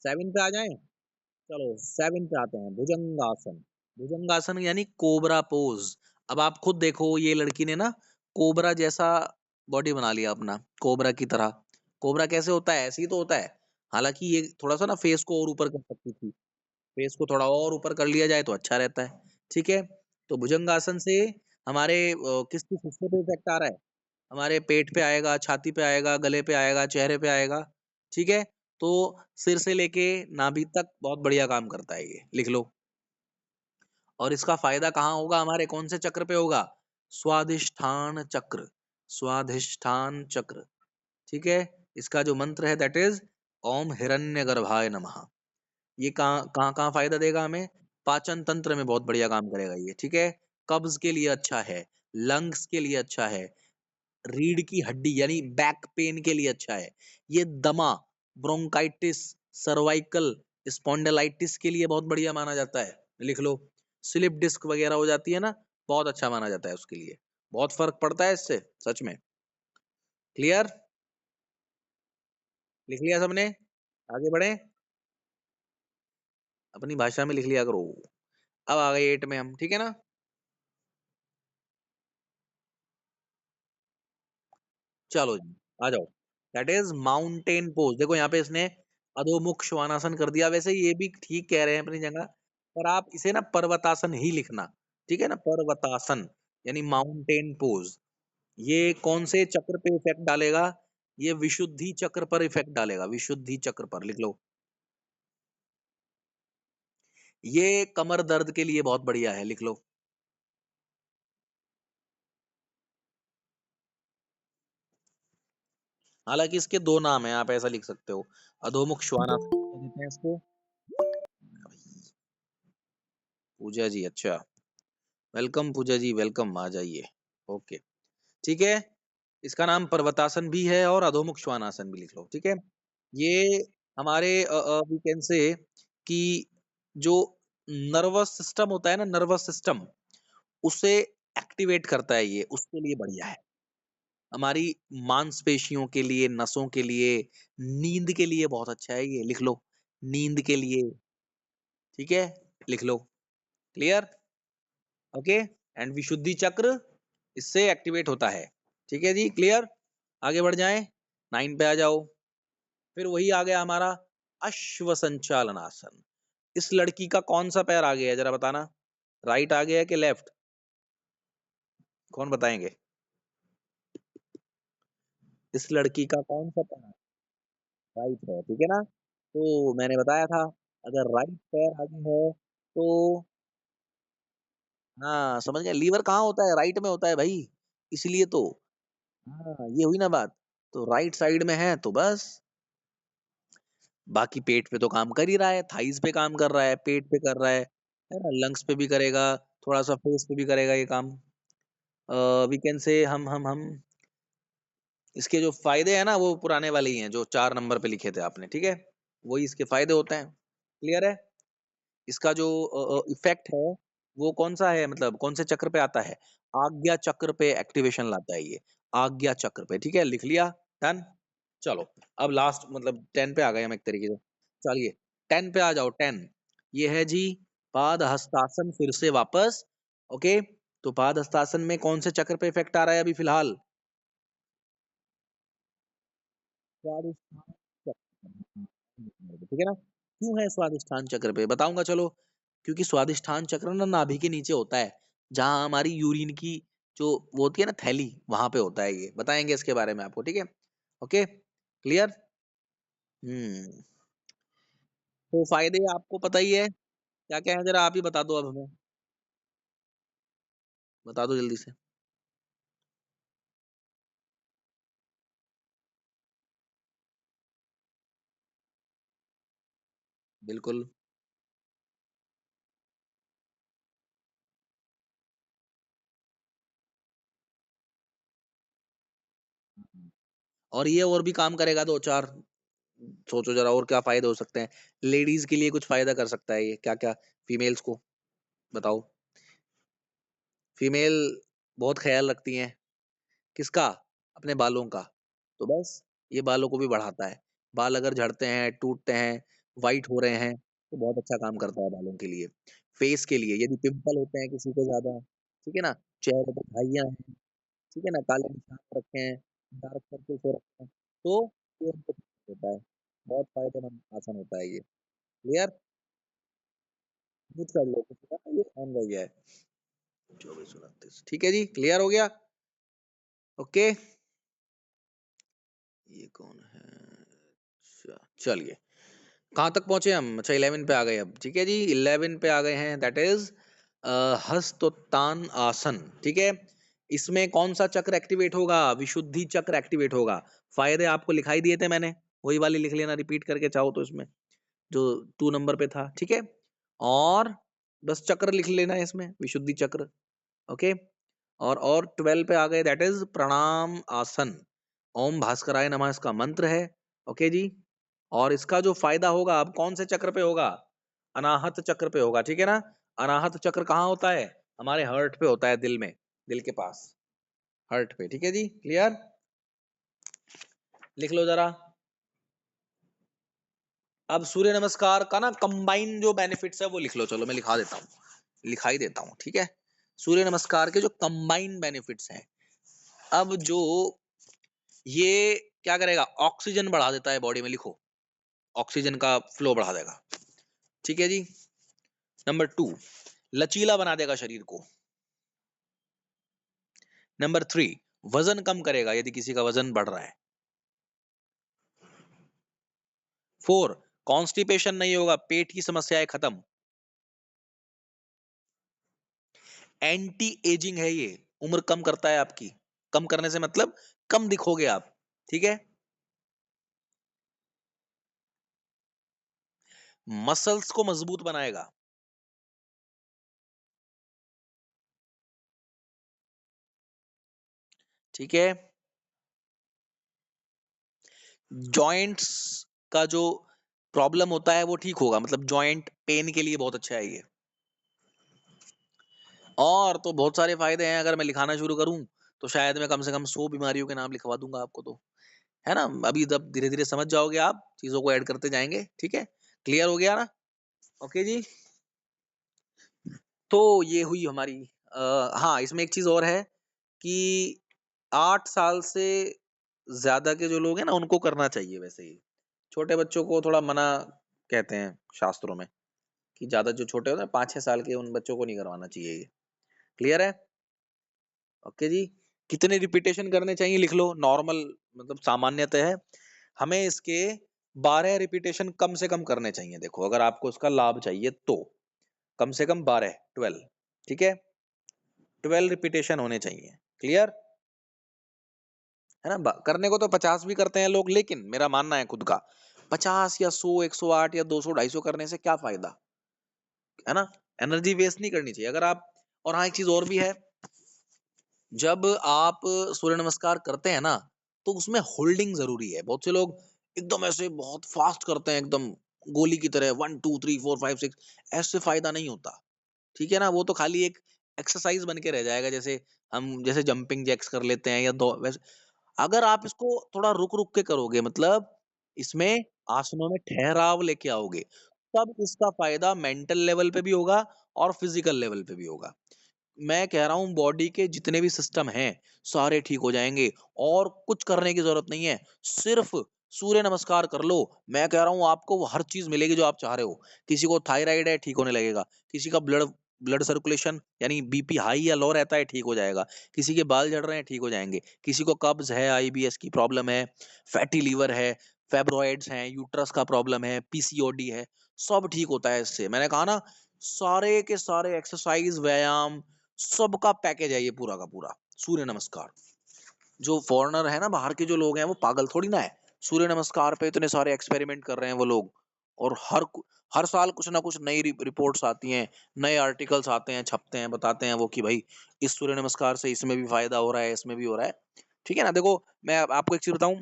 7 पे आ जाएँ? चलो 7 पे आते हैं, भुजंगासन। भुजंगासन यानी कोबरा पोज। अब आप खुद देखो, ये लड़की ने ना कोबरा जैसा बॉडी बना लिया अपना, कोबरा की तरह। कोबरा कैसे होता है? ऐसे ही तो होता है। हालांकि ये थोड़ा सा ना फेस को और ऊपर कर सकती थी, फेस को थोड़ा और ऊपर कर लिया जाए तो अच्छा रहता है। ठीक है, तो भुजंगासन से हमारे किस किस हिस्से पे इफेक्ट आ रहा है? हमारे पेट पे आएगा, छाती पे आएगा, गले पे आएगा, चेहरे पे आएगा। ठीक है, तो सिर से लेके नाभि तक बहुत बढ़िया काम करता है ये, लिख लो। और इसका फायदा कहाँ होगा? हमारे कौन से चक्र पे होगा? स्वादिष्ठान चक्र। स्वादिष्ठान चक्र। ठीक है, इसका जो मंत्र है दैट इज ओम हिरण्यगर्भाय नमः। ये कहाँ कहाँ कहाँ फायदा देगा हमें? पाचन तंत्र में बहुत बढ़िया काम करेगा ये। ठीक है, कब्ज के लिए अच्छा है, लंग्स के लिए अच्छा है, रीढ़ की हड्डी यानी बैक पेन के लिए अच्छा है, ये दमा, ब्रोंकाइटिस, सर्वाइकल स्पॉन्डिलाइटिस के लिए बहुत बढ़िया माना जाता है, लिख लो। स्लिप डिस्क वगैरह हो जाती है ना, बहुत अच्छा माना जाता है उसके लिए। बहुत फर्क पड़ता है इससे, सच में। क्लियर? लिख लिया सबने? आगे बढ़े, अपनी भाषा में लिख लिया करो। अब आ गए 8 में हम, ठीक है ना? चलो जी, आ जाओ। That is mountain pose. देखो यहाँ पे इसने अधोमुख श्वानासन कर दिया। वैसे ये भी ठीक कह रहे हैं अपनी जगह, पर आप इसे ना पर्वतासन ही लिखना। ठीक है ना, पर्वतासन यानी माउंटेन पोज। ये कौन से चक्र पे इफेक्ट डालेगा? ये विशुद्धि चक्र पर इफेक्ट डालेगा, विशुद्धि चक्र पर, लिख लो। ये कमर दर्द के लिए बहुत बढ़िया है, लिख लो। हालांकि इसके दो नाम है, आप ऐसा लिख सकते हो। अधोमुख श्वानासन कहते हैं इसको। पूजा जी, अच्छा। वेलकम पूजा जी, वेलकम, आ जाइए। ओके, ठीक है। इसका नाम पर्वतासन भी है और अधोमुख श्वानासन भी, लिख लो। ठीक है, ये हमारे वी कैन से कि जो नर्वस सिस्टम होता है ना, नर्वस सिस्टम, उसे एक्टिवेट करता है ये, उसके लिए बढ़िया है। हमारी मांसपेशियों के लिए, नसों के लिए, नींद के लिए बहुत अच्छा है ये, लिख लो। नींद के लिए। ठीक है, लिख लो। क्लियर? ओके। एंड विशुद्धि चक्र इससे एक्टिवेट होता है। ठीक है जी, क्लियर? आगे बढ़ जाएं, 9 पे आ जाओ। फिर वही आ गया हमारा अश्व संचालन आसन। इस लड़की का कौन सा पैर आ गया है जरा बताना? राइट आ गया है कि लेफ्ट? कौन बताएंगे? इस लड़की का कौन सा पैर? राइट है, ठीक है ना? तो मैंने बताया था, अगर राइट पैर आगे है तो हाँ, समझ गए। लीवर कहाँ होता है? राइट में होता है भाई, इसलिए तो। हाँ, ये हुई ना बात। तो राइट साइड में है तो बस, बाकी पेट पे तो काम कर ही रहा है, थाइस पे काम कर रहा है, पेट पे कर रहा है ना, लंग्स पे भी करेगा, थोड़ा सा फेस पे भी करेगा ये काम। वी कैन से हम इसके जो फायदे हैं ना, वो पुराने वाले ही हैं जो 4 नंबर पे लिखे थे आपने। ठीक है, वही इसके फायदे होते हैं। क्लियर है? इसका जो इफेक्ट है वो कौन सा है, मतलब कौन से चक्र पे आता है? आज्ञा चक्र पे एक्टिवेशन लाता है ये, आज्ञा चक्र पे। ठीक है, लिख लिया? डन। चलो, अब लास्ट मतलब 10 पे आ गए हम एक तरीके से। चलिए 10 पे आ जाओ। 10 ये है जी पाद हस्तासन, फिर से वापस। ओके, तो पाद हस्तासन में कौन से चक्र पे इफेक्ट आ रहा है अभी फिलहाल? स्वादिष्ठान चक्र। ठीक है ना? क्यों है स्वादिष्ठान चक्र पे, बताऊंगा चलो। क्योंकि स्वादिष्ठान चक्र ना नाभि के नीचे होता है, जहां हमारी यूरिन की जो वो होती है ना थैली, वहां पे होता है ये। बताएंगे इसके बारे में आपको, ठीक है? Okay, clear? हम्म। तो फायदे आपको पता ही है, क्या क्या है जरा आप ही बता दो अब हमें। बता दो जल्दी से। बिल्कुल। और ये और भी काम करेगा दो चार, सोचो जरा और क्या फायदे हो सकते हैं। लेडीज के लिए कुछ फायदा कर सकता है ये, क्या क्या? फीमेल्स को बताओ। फीमेल बहुत ख्याल रखती हैं, किसका? अपने बालों का। तो बस ये बालों को भी बढ़ाता है। बाल अगर झड़ते हैं, टूटते हैं, वाइट हो रहे हैं, तो बहुत अच्छा काम करता है बालों के लिए। फेस के लिए यदि पिंपल होते हैं किसी को ज़्यादा, ठीक है ना? चेहरे पे घाइयाँ हैं, ठीक है ना? काले निशान हो रखे हैं, डार्क सर्कल्स हो रखे हैं, तो ये उनको ठीक होता है। बहुत फ़ायदेमंद आसन होता है ये। क्लियर? म्यूट कर लो, किसी का ना ये ऑन रह गया है। 24-29 ठीक है जी, क्लियर हो गया? ओके? ये कौन है? अच्छा, चलिए। कहाँ तक पहुँचे हम? अच्छा 11 पे आ गए अब, ठीक है जी, 11 पे आ गए हैं दैट इज़ हस्तोत्तान आसन, ठीक है? इसमें कौन-सा चक्र एक्टिवेट होगा? विशुद्धि चक्र एक्टिवेट होगा। फ़ायदे आपको लिखाई दिए थे मैंने, वही वाले लिख लेना रिपीट करके चाहो तो इसमें, जो 2 नंबर पे था, ठीक है? और बस चक्र लिख लेना है इसमें, विशुद्धि चक्र, ओके? और 12 पे आ गए दैट इज़ प्रणाम आसन। ओम भास्कराय नमः इसका मंत्र है, ओके जी? और इसका जो फ़ायदा होगा अब कौन से चक्र पे होगा? अनाहत चक्र पे होगा, ठीक है ना? अनाहत चक्र कहाँ होता है? हमारे हार्ट पे होता है, दिल में, दिल के पास, हार्ट पे, ठीक है जी? क्लियर? लिख लो ज़रा। अब सूर्य नमस्कार का ना कंबाइन जो बेनिफिट्स है वो लिख लो, चलो मैं लिखा देता हूँ, लिखा ही देता हूँ, ठीक है? सूर्य नमस्कार के जो कंबाइन बेनिफिट्स हैं, अब जो ये क्या करेगा? ऑक्सीजन बढ़ा देता है बॉडी में, लिखो, ऑक्सीजन का फ्लो बढ़ा देगा, ठीक है जी? नंबर 2 लचीला बना देगा शरीर को। नंबर 3 वजन कम करेगा यदि किसी का वजन बढ़ रहा है। 4 कॉन्स्टिपेशन नहीं होगा, पेट की समस्याएं खत्म। एंटी एजिंग है ये, उम्र कम करता है आपकी। कम करने से मतलब कम दिखोगे आप, ठीक है? मसल्स को मजबूत बनाएगा, ठीक है? जॉइंट्स का जो प्रॉब्लम होता है वो ठीक होगा, मतलब जॉइंट पेन के लिए बहुत अच्छा है ये। और तो बहुत सारे फायदे हैं, अगर मैं लिखाना शुरू करूं तो शायद मैं कम से कम 100 बीमारियों के नाम लिखवा दूंगा आपको, तो है ना? अभी जब धीरे धीरे समझ जाओगे आप, चीजों को ऐड करते जाएंगे, ठीक है? क्लियर हो गया ना? ओके जी। तो ये हुई हमारी हाँ, इसमें एक चीज और है कि 8 साल से ज्यादा के जो लोग हैं ना उनको करना चाहिए, वैसे ही छोटे बच्चों को थोड़ा मना कहते हैं शास्त्रों में, कि ज्यादा जो छोटे होते हैं 5-6 साल के, उन बच्चों को नहीं करवाना चाहिए ये। क्लियर है? ओके जी। कितने रिपीटेशन करने चाहिए लिख लो, नॉर्मल मतलब सामान्यतः है, हमें इसके 12 रिपीटेशन कम से कम करने चाहिए। देखो अगर आपको इसका लाभ चाहिए तो कम से कम 12, 12, ठीक है? 12 रिपीटेशन होने चाहिए। क्लियर है ना? करने को तो 50 भी करते हैं लोग, लेकिन मेरा मानना है खुद का, 50 या 100, 108 या 200, 250 करने से क्या फायदा, है ना? एनर्जी वेस्ट नहीं करनी चाहिए अगर आप। और हाँ, एक चीज और भी है, जब आप सूर्य नमस्कार करते हैं ना, तो उसमें होल्डिंग जरूरी है। बहुत से लोग एकदम ऐसे बहुत फास्ट करते हैं, एकदम गोली की तरह, 1 2 3 4 5 6, ऐसे फायदा नहीं होता, ठीक है ना? वो तो खाली एक एक्सरसाइज बन के रह जाएगा, जैसे हम जैसे जंपिंग जैक्स कर लेते हैं या दो वैसे। अगर आप इसको थोड़ा रुक-रुक के करोगे, मतलब इसमें आसनों में ठहराव लेके आओगे, तब इसका फ़ायदा मेंटल लेवल पे भी होगा और फिज़िकल लेवल पे भी होगा। मैं कह रहा हूँ बॉडी के जितने भी सिस्टम हैं, सारे ठीक हो जाएँगे और कुछ करने की ज़रूरत नहीं है। सिर्फ़ सूर्य नमस्कार कर लो, मैं कह रहा हूँ आपको वो हर चीज़ मिलेगी जो आप चाह रहे हो। किसी को थायराइड है, ठीक होने लगेगा। किसी का ब्लड ब्लड सर्कुलेशन यानी बीपी हाई या लो रहता है, ठीक हो जाएगा। किसी के बाल झड़ रहे हैं, ठीक हो जाएँगे। किसी को कब्ज़ है, आईबीएस की प्रॉब्लम है, फैटी लिवर है, फाइब्रॉइड्स हैं, यूट्रस का प्रॉब्लम है, पीसीओडी है, सब ठीक होता है इससे। मैंने कहा ना, सारे के सारे एक्सरसाइज़, व्यायाम सबका पैकेज है ये पूरा का पूरा, सूर्य नमस्कार। जो फॉरेनर है ना, बाहर के जो लोग हैं, वो पागल थोड़ी ना है। सूर्य नमस्कार पे इतने सारे एक्सपेरिमेंट कर रहे हैं वो लोग, और हर साल कुछ ना कुछ नई रिपोर्ट्स आती हैं, नए आर्टिकल्स आते हैं, छपते हैं, बताते हैं वो कि भाई इस सूर्य नमस्कार से इसमें भी फायदा हो रहा है, इसमें भी हो रहा है। ठीक है ना? देखो मैं आपको एक चीज बताऊं,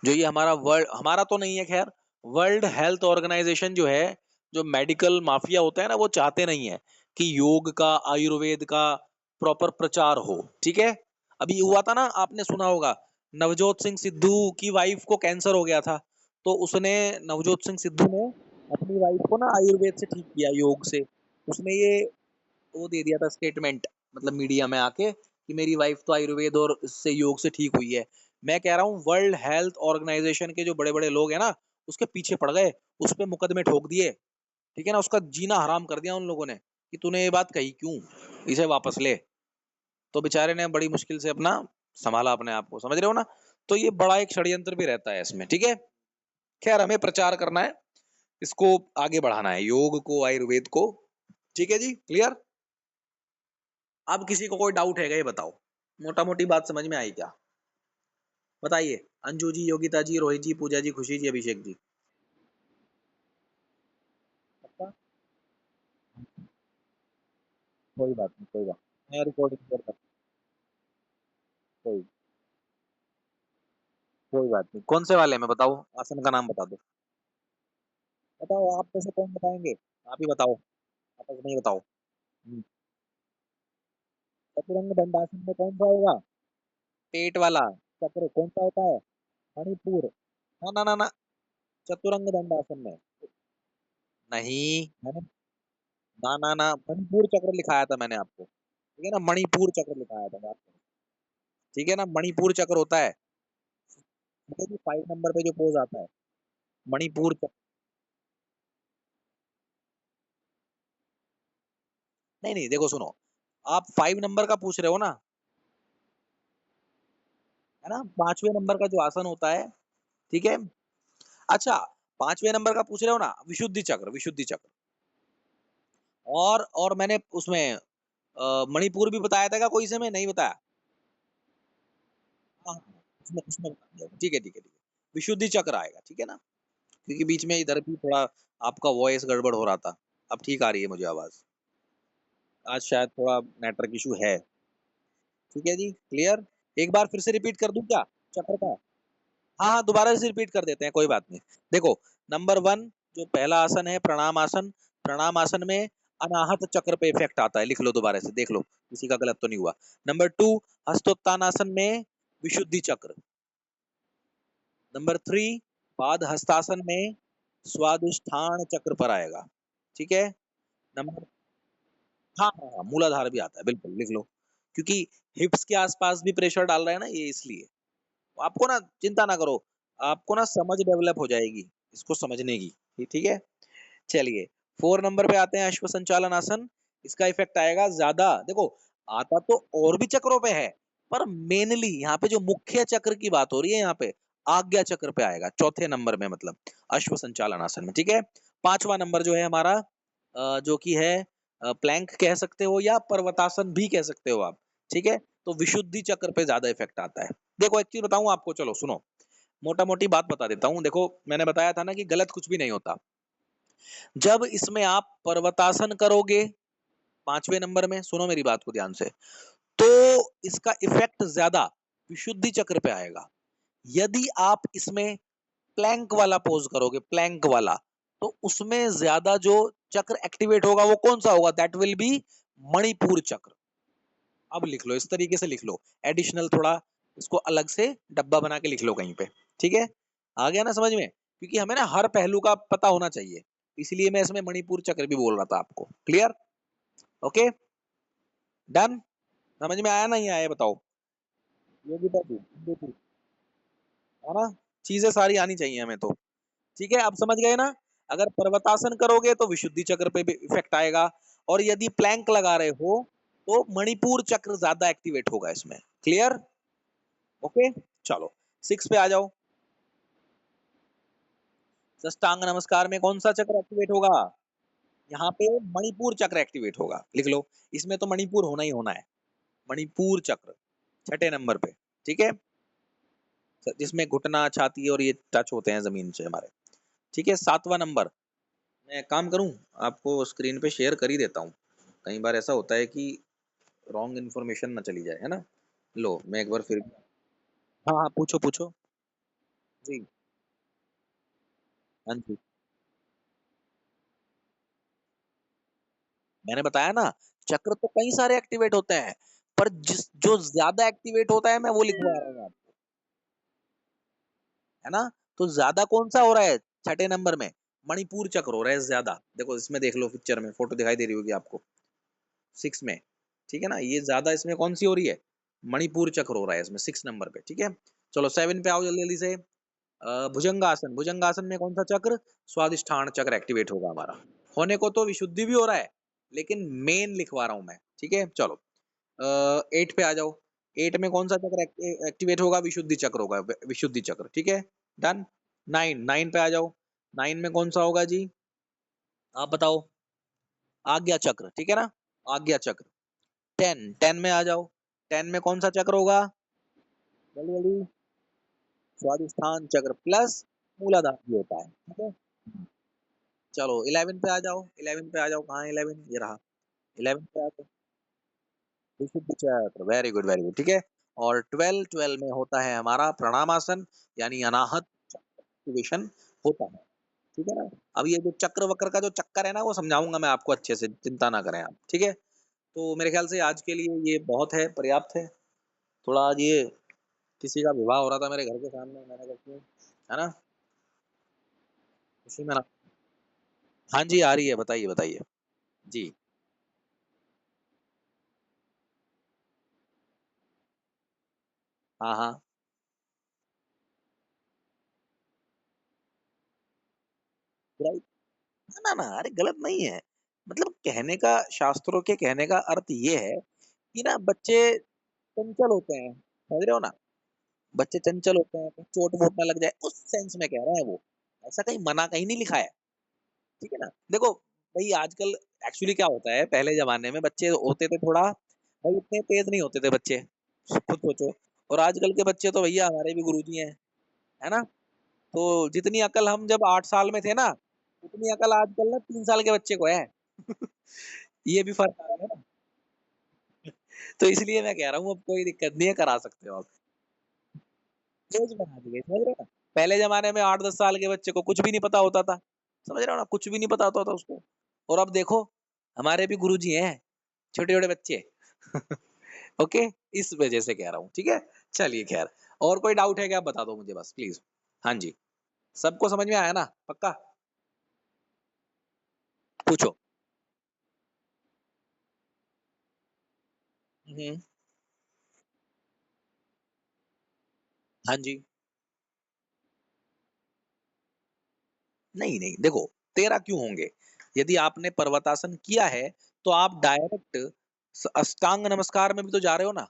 जो ये हमारा वर्ल्ड, हमारा तो नहीं है खैर, वर्ल्ड हेल्थ ऑर्गेनाइजेशन जो है, जो मेडिकल माफिया होता है ना, वो चाहते नहीं है कि योग का, आयुर्वेद का प्रॉपर प्रचार हो, ठीक है? अभी हुआ था ना, आपने सुना होगा, नवजोत सिंह सिद्धू की वाइफ को कैंसर हो गया था, तो उसने, नवजोत सिंह सिद्धू ने अपनी वाइफ को ना आयुर्वेद से ठीक किया, योग से। उसने ये वो दे दिया था स्टेटमेंट, मतलब मीडिया में आके, कि मेरी वाइफ तो आयुर्वेद और इससे योग से ठीक हुई है। मैं कह रहा हूँ वर्ल्ड हेल्थ ऑर्गेनाइजेशन के जो बड़े बड़े लोग हैं ना, उसके पीछे पड़ गए, उस पर मुकदमे ठोक दिए, ठीक है ना, उसका जीना हराम कर दिया उन लोगों ने कि तूने ये बात कही क्यों, इसे वापस ले। तो बेचारे ने बड़ी मुश्किल से अपना संभाला अपने आप को, समझ रहे हो ना। तो ये बड़ा एक षड्यंत्र भी रहता है इसमें, ठीक है। खैर हमें प्रचार करना है, इसको आगे बढ़ाना है, योग को, आयुर्वेद को, ठीक है जी, क्लियर। अब किसी को कोई डाउट है क्या, ये बताओ, मोटा मोटी बात समझ में आई क्या, बताइए। अंजू जी, योगिता जी, रोहित जी, पूजा जी, खुशी जी, अभिषेक जी। पक्का? कोई बात नहीं, कोई बात नहीं, मैं रिकॉर्डिंग कर सकता। कोई कोई बात नहीं, कौन से वाले में बताओ, आसन का नाम बता दो। बताओ, आप कैसे कौन बताएंगे, आप ही बताओ, आप नहीं बताओ। चतुरंग दंडासन में कौन सा होगा, पेट वाला चक्र कौन सा होता है, मणिपुर। ना ना ना ना, चतुरंग दंडासन में नहीं, मैंने ना ना ना मणिपुर चक्र लिखाया था मैंने आपको, ठीक है ना, मणिपुर चक्र लिखाया था मैं आपको, ठीक है ना, मणिपुर चक्र होता है, ठीक है जी, 5 नंबर पे जो पोज आता है, मणिपुर चक्र। नहीं नहीं, देखो सुनो, आप 5 नंबर का पूछ रहे हो ना, है ना, 5वें नंबर का जो आसन होता है, ठीक है। अच्छा, 5वें नंबर का पूछ रहे हो ना, विशुद्धि चक्र, विशुद्धि चक्र। और मैंने उसमें मणिपुर भी बताया था क्या, कोई से में नहीं बताया। हाँ हाँ, उसमें उसमें बता दिया था। ठीक है ठीक है ठीक है, विशुद्धि चक्र आएगा, ठीक है ना, क्योंकि बीच में इधर भी थोड़ा आपका वॉइस गड़बड़ हो रहा था। अब ठीक आ रही है मुझे आवाज, आज शायद थोड़ा नेटवर्क इशू है। ठीक है जी, क्लियर। एक बार फिर से रिपीट कर दूं क्या, चक्र का। हाँ हाँ, दोबारा से रिपीट कर देते हैं, कोई बात नहीं। देखो, नंबर 1 जो पहला आसन है प्रणाम आसन, प्रणाम आसन में अनाहत चक्र पे इफेक्ट आता है, लिख लो दोबारा से, देख लो किसी का गलत तो नहीं हुआ। नंबर 2 हस्तोत्तान आसन में विशुद्धि चक्र। नंबर 3 पाद हस्तासन में स्वादिष्ठान चक्र पर आएगा, ठीक है। नंबर हाँ हाँ हाँ, मूलाधार भी आता है, बिल्कुल लिख लो, क्योंकि हिप्स के आसपास भी प्रेशर डाल रहा है ना ये, इसलिए आपको ना चिंता ना करो, आपको ना समझ डेवलप हो जाएगी इसको समझने की, ये ठीक है। चलिए, 4 नंबर पे आते हैं, अश्व संचालन आसन। इसका इफेक्ट आएगा ज्यादा, देखो आता तो और भी चक्रों पे है, पर मेनली यहाँ पे जो मुख्य चक्र की बात हो रही है, यहाँ पे आज्ञा चक्र पे आएगा, चौथे नंबर में, मतलब अश्व संचालन आसन में, ठीक है। 5वां नंबर जो है हमारा, जो कि है प्लैंक कह सकते हो या पर्वतासन भी कह सकते हो आप, ठीक है। तो विशुद्धि चक्र पे ज्यादा इफेक्ट आता है। देखो एक चीज बताऊं आपको, चलो सुनो, मोटा मोटी बात बता देता हूँ। देखो मैंने बताया था ना कि गलत कुछ भी नहीं होता, जब इसमें आप पर्वतासन करोगे 5वें नंबर में, सुनो मेरी बात को ध्यान से, तो इसका इफेक्ट ज्यादा विशुद्धि चक्र पे आएगा। यदि आप इसमें प्लैंक वाला पोज करोगे, प्लैंक वाला, तो उसमें ज्यादा जो चक्र एक्टिवेट होगा वो कौन सा होगा, दैट विल बी मणिपुर चक्र। अब लिख लो, इस तरीके से लिख लो, एडिशनल थोड़ा इसको अलग से डब्बा बना के लिख लो कहीं पे, ठीक है। आ गया ना समझ में, क्योंकि हमें ना हर पहलू का पता होना चाहिए, इसलिए मैं इसमें मणिपुर चक्र भी बोल रहा था आपको, क्लियर। ओके, डन, समझ में आया नहीं आया बताओ। योगिता जी, देखिए, है ना, चीजें सारी आनी चाहिए हमें तो, ठीक है, अब समझ गए ना। अगर पर्वतासन करोगे तो विशुद्धि चक्र पे भी इफेक्ट आएगा, और यदि प्लैंक लगा रहे हो तो मणिपुर चक्र ज्यादा एक्टिवेट होगा इसमें, क्लियर। ओके, चलो 6 पे आ जाओ। साष्टांग नमस्कार में कौन सा चक्र एक्टिवेट होगा, यहाँ पे मणिपुर चक्र एक्टिवेट होगा, लिख लो, इसमें तो मणिपुर होना ही होना है, मणिपुर चक्र 6 नंबर पे, ठीक है, जिसमें घुटना, छाती और ये टच होते हैं जमीन से हमारे, ठीक है। 7वां नंबर, मैं एक काम करूं, आपको स्क्रीन पे शेयर कर ही देता हूँ, कई बार ऐसा होता है कि रॉन्ग इन्फॉर्मेशन ना चली जाए, है ना। लो मैं एक बार फिर, हाँ हाँ, पूछो पूछो जी। हाँ जी, मैंने बताया ना, चक्र तो कई सारे एक्टिवेट होते हैं, पर जिस जो ज्यादा एक्टिवेट होता है मैं वो लिखवा रहा हूँ आपको, है ना। तो ज्यादा कौन सा हो रहा है 6 नंबर में, मणिपुर चक्र हो रहा है ज्यादा। देखो इसमें देख लो, पिक्चर में फोटो दिखाई दे रही होगी आपको, 6 में, ठीक है ना, ये ज्यादा इसमें कौन सी हो रही है, मणिपुर चक्र हो रहा है इसमें 6 नंबर पे, ठीक है। चलो 7 पे आओ जल्दी जल्दी से। भुजंगासन, भुजंगासन में कौन सा चक्र, स्वादिष्ठान चक्र एक्टिवेट होगा हमारा। होने को तो विशुद्धि भी हो रहा है, लेकिन मेन लिखवा रहा हूं मैं, ठीक है। चलो 8 पे आ जाओ। 8 में कौन सा चक्र एक्टिवेट होगा, विशुद्धि चक्र होगा, विशुद्धि चक्र, ठीक है, डन। 9 पे आ जाओ। 9 में कौन सा होगा जी, आप बताओ, आज्ञा चक्र, ठीक है ना, आज्ञा चक्र। 10 में आ जाओ। 10 में कौन सा चक्र होगा, जल्दी जल्दी, स्वादिष्ठान चक्र प्लस मूलाधार भी होता है, ठीक है। चलो 11 पे आ जाओ। 11 पे आ जाओ, कहाँ है 11, ये रहा। 11 पे आ जाओ, विशुद्ध चक्र, वेरी गुड वेरी गुड, ठीक है। और 12 में होता है हमारा प्रणामासन, यानी अनाहत एक्टिवेशन होता है, ठीक है ना। अब ये जो चक्र वक्र का जो चक्कर है ना, वो समझाऊंगा मैं आपको अच्छे से, चिंता ना करें आप, ठीक है। तो मेरे ख्याल से आज के लिए ये बहुत है, पर्याप्त है। थोड़ा आज ये किसी का विवाह हो रहा था मेरे घर के सामने, मैंने कहा क्यों, है ना, उसी में ना। हाँ जी आ रही है, बताइए बताइए। जी। हाँ हाँ। बुराई, ना ना ना, अरे गलत नहीं है। मतलब कहने का, शास्त्रों के कहने का अर्थ ये है कि ना बच्चे चंचल होते हैं, समझ रहे हो ना, बच्चे चंचल होते हैं, कहीं चोट वोट ना लग जाए, उस सेंस में कह रहे हैं वो। ऐसा कहीं मना कहीं नहीं लिखा है, ठीक है ना। देखो भाई आजकल एक्चुअली क्या होता है, पहले जमाने में बच्चे होते थे थोड़ा, भाई इतने तेज नहीं होते थे बच्चे, खुद सोचो। और आजकल के बच्चे तो भैया हमारे भी गुरुजी हैं, है ना। तो जितनी अकल हम जब 8 साल में थे ना, उतनी अकल आजकल ना 3 साल के बच्चे को है। ये भी फर्क आ रहा है ना। तो इसलिए मैं कह रहा हूँ अब कोई दिक्कत नहीं है, करा सकते हो आप। एज बना दी गई, समझ रहे हो ना। पहले जमाने में 8-10 साल के बच्चे को कुछ भी नहीं पता होता था, समझ रहे हो ना, कुछ भी नहीं पता होता था उसको। और अब देखो, हमारे भी गुरुजी हैं, छोटे छोटे बच्चे। ओके, इस वजह से कह रहा हूँ, ठीक है। चलिए खैर, और कोई डाउट है क्या, आप बता दो मुझे बस प्लीज। हाँ जी, सबको समझ में आया ना, पक्का, पूछो। हम्म। हाँ जी। नहीं नहीं, देखो 13 क्यों होंगे, यदि आपने पर्वतासन किया है तो आप डायरेक्ट अष्टांग नमस्कार में भी तो जा रहे हो ना,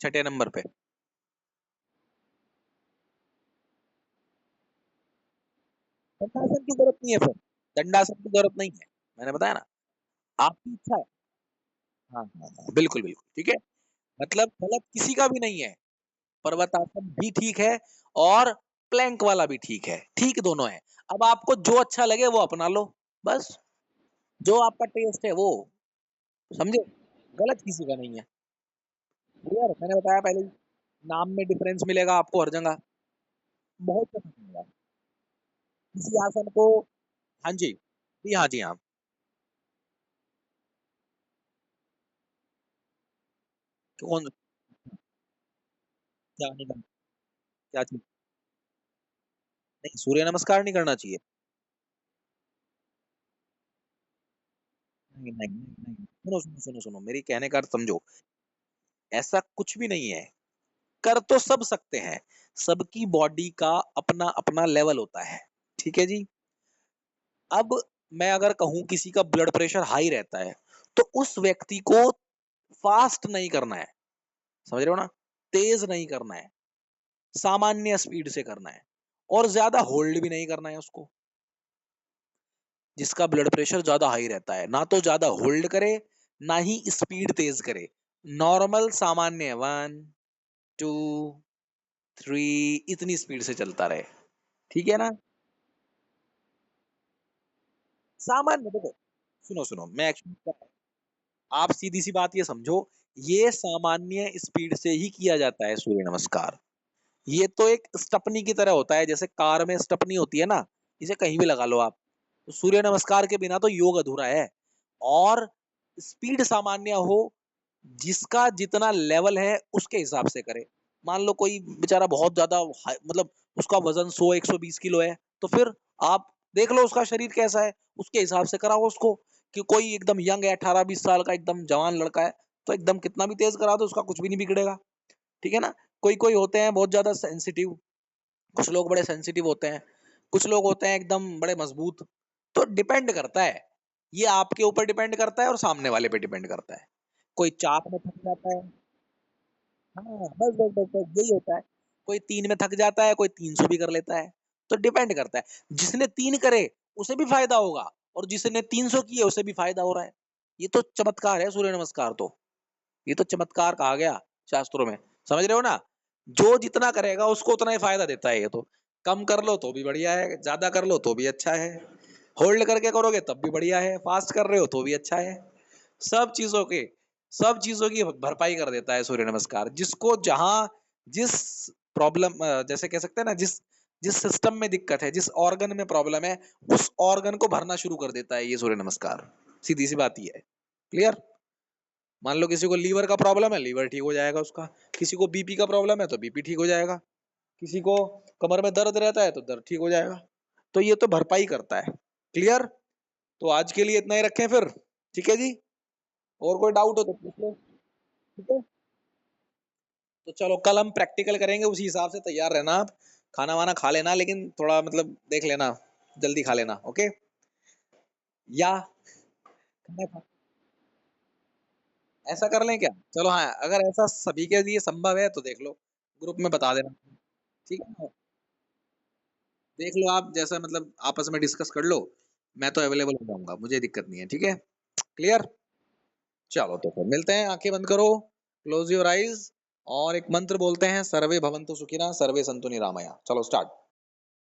छठे नंबर पे। दंडासन की जरूरत नहीं है फिर, दंडासन की जरूरत नहीं है, मैंने बताया ना, आपकी इच्छा है। हाँ हाँ हाँ, बिल्कुल बिल्कुल, ठीक है। मतलब गलत किसी का भी नहीं है, पर्वतासन भी ठीक है और प्लैंक वाला भी ठीक है, ठीक दोनों है। अब आपको जो अच्छा लगे वो अपना लो, बस, जो आपका टेस्ट है वो, समझे, गलत किसी का नहीं है। क्लियर, मैंने बताया पहले ही, नाम में डिफरेंस मिलेगा आपको हर जगह, बहुत पसंद मिलेगा किसी आसन को। हाँ जी, जी हाँ जी हाँ। कौन, क्या नहीं करना, क्या चीज, नहीं सूर्य नमस्कार नहीं करना चाहिए। नहीं नहीं नहीं नहीं, सुनो सुनो सुनो सुनो, मेरी कहने का अर्थ समझो, ऐसा कुछ भी नहीं है, कर तो सब सकते हैं, सबकी बॉडी का अपना अपना लेवल होता है, ठीक है जी। अब मैं अगर कहूं किसी का ब्लड प्रेशर हाई रहता है, तो उस व्यक्ति को फास्ट नहीं करना है, समझ रहे हो ना, तेज नहीं करना है, सामान्य स्पीड से करना है, और ज्यादा होल्ड भी नहीं करना है उसको। जिसका ब्लड प्रेशर ज्यादा हाई रहता है, ना तो ज्यादा होल्ड करे, ना ही स्पीड तेज करे, नॉर्मल सामान्य 1, 2, 3 इतनी स्पीड से चलता रहे, ठीक है ना। सामान्य देखो, सुनो सुनो, मैं एक्चुअली, आप सीधी सी बात ये समझो, ये सामान्य स्पीड से ही किया जाता है सूर्य नमस्कार। ये तो एक स्टपनी की तरह होता है, जैसे कार में स्टपनी होती है ना, इसे कहीं भी लगा लो आप। तो सूर्य नमस्कार के बिना तो योग अधूरा है। और स्पीड सामान्य हो, जिसका जितना लेवल है उसके हिसाब से करे। मान लो कोई बेचारा बहुत ज्यादा मतलब उसका वजन 100-120 किलो है, तो फिर आप देख लो उसका शरीर कैसा है, उसके हिसाब से कराओ उसको। कि कोई एकदम यंग है 18-20 साल का एकदम जवान लड़का है, तो एकदम कितना भी तेज करा दो उसका कुछ भी नहीं बिगड़ेगा, ठीक है ना। कोई कोई होते हैं बहुत ज्यादा सेंसिटिव, कुछ लोग बड़े सेंसिटिव होते हैं, कुछ लोग होते हैं एकदम बड़े मजबूत। तो डिपेंड करता है, ये आपके ऊपर डिपेंड करता है और सामने वाले पे डिपेंड करता है। कोई 4 में थक जाता है। हाँ, बस बस बस बस यही होता है। कोई 3 में थक जाता है, कोई 300 भी कर लेता है। तो डिपेंड करता है, जिसने 3 करे उसे भी फायदा होगा, और जिसने 300 किए उसे भी फायदा हो रहा है। ये तो चमत्कार है सूर्य नमस्कार तो। ये तो चमत्कार कहा गया शास्त्रों में, समझ रहे हो ना। जो जितना करेगा उसको उतना ही फायदा देता है ये तो। कम कर लो तो भी बढ़िया है, ज्यादा कर लो तो भी अच्छा है, होल्ड करके करोगे तब भी बढ़िया है, फास्ट कर रहे हो तो भी अच्छा है। सब चीजों के सब चीजों की भरपाई कर देता है सूर्य नमस्कार। जिसको जहां जिस प्रॉब्लम, जैसे कह सकते हैं ना, जिस जिस सिस्टम में दिक्कत है, जिस ऑर्गन में प्रॉब्लम है, उस ऑर्गन को भरना शुरू कर देता है ये सूर्य नमस्कार। सीधी सी बात ये है। क्लियर। मान लो किसी को लीवर का प्रॉब्लम है, लीवर ठीक हो जाएगा उसका। किसी को बीपी का प्रॉब्लम है तो बीपी ठीक हो जाएगा। किसी को कमर में दर्द रहता है तो दर्द ठीक हो जाएगा। तो ये तो भरपाई करता है। क्लियर। तो आज के लिए इतना ही रखें फिर। ठीक है जी। और कोई डाउट हो तो पूछ लो। ठीक है। तो चलो कल हम प्रैक्टिकल करेंगे, उसी हिसाब से तैयार रहना आप। खाना वाना खा लेना, लेकिन थोड़ा मतलब देख लेना, जल्दी खा लेना, ओके। या खाना खा, ऐसा कर लें क्या। चलो हाँ, अगर ऐसा सभी के लिए संभव है तो देख लो, ग्रुप में बता देना। ठीक है ना? देख लो आप जैसा, मतलब आपस में डिस्कस कर लो। मैं तो अवेलेबल हो जाऊंगा, मुझे दिक्कत नहीं है, ठीक है। क्लियर। चलो तो फिर मिलते हैं, आंखें बंद करो, क्लोज योर आईज, और एक मंत्र बोलते हैं, सर्वे भवन्तु सुखिनः सर्वे सन्तु निरामया। चलो स्टार्ट।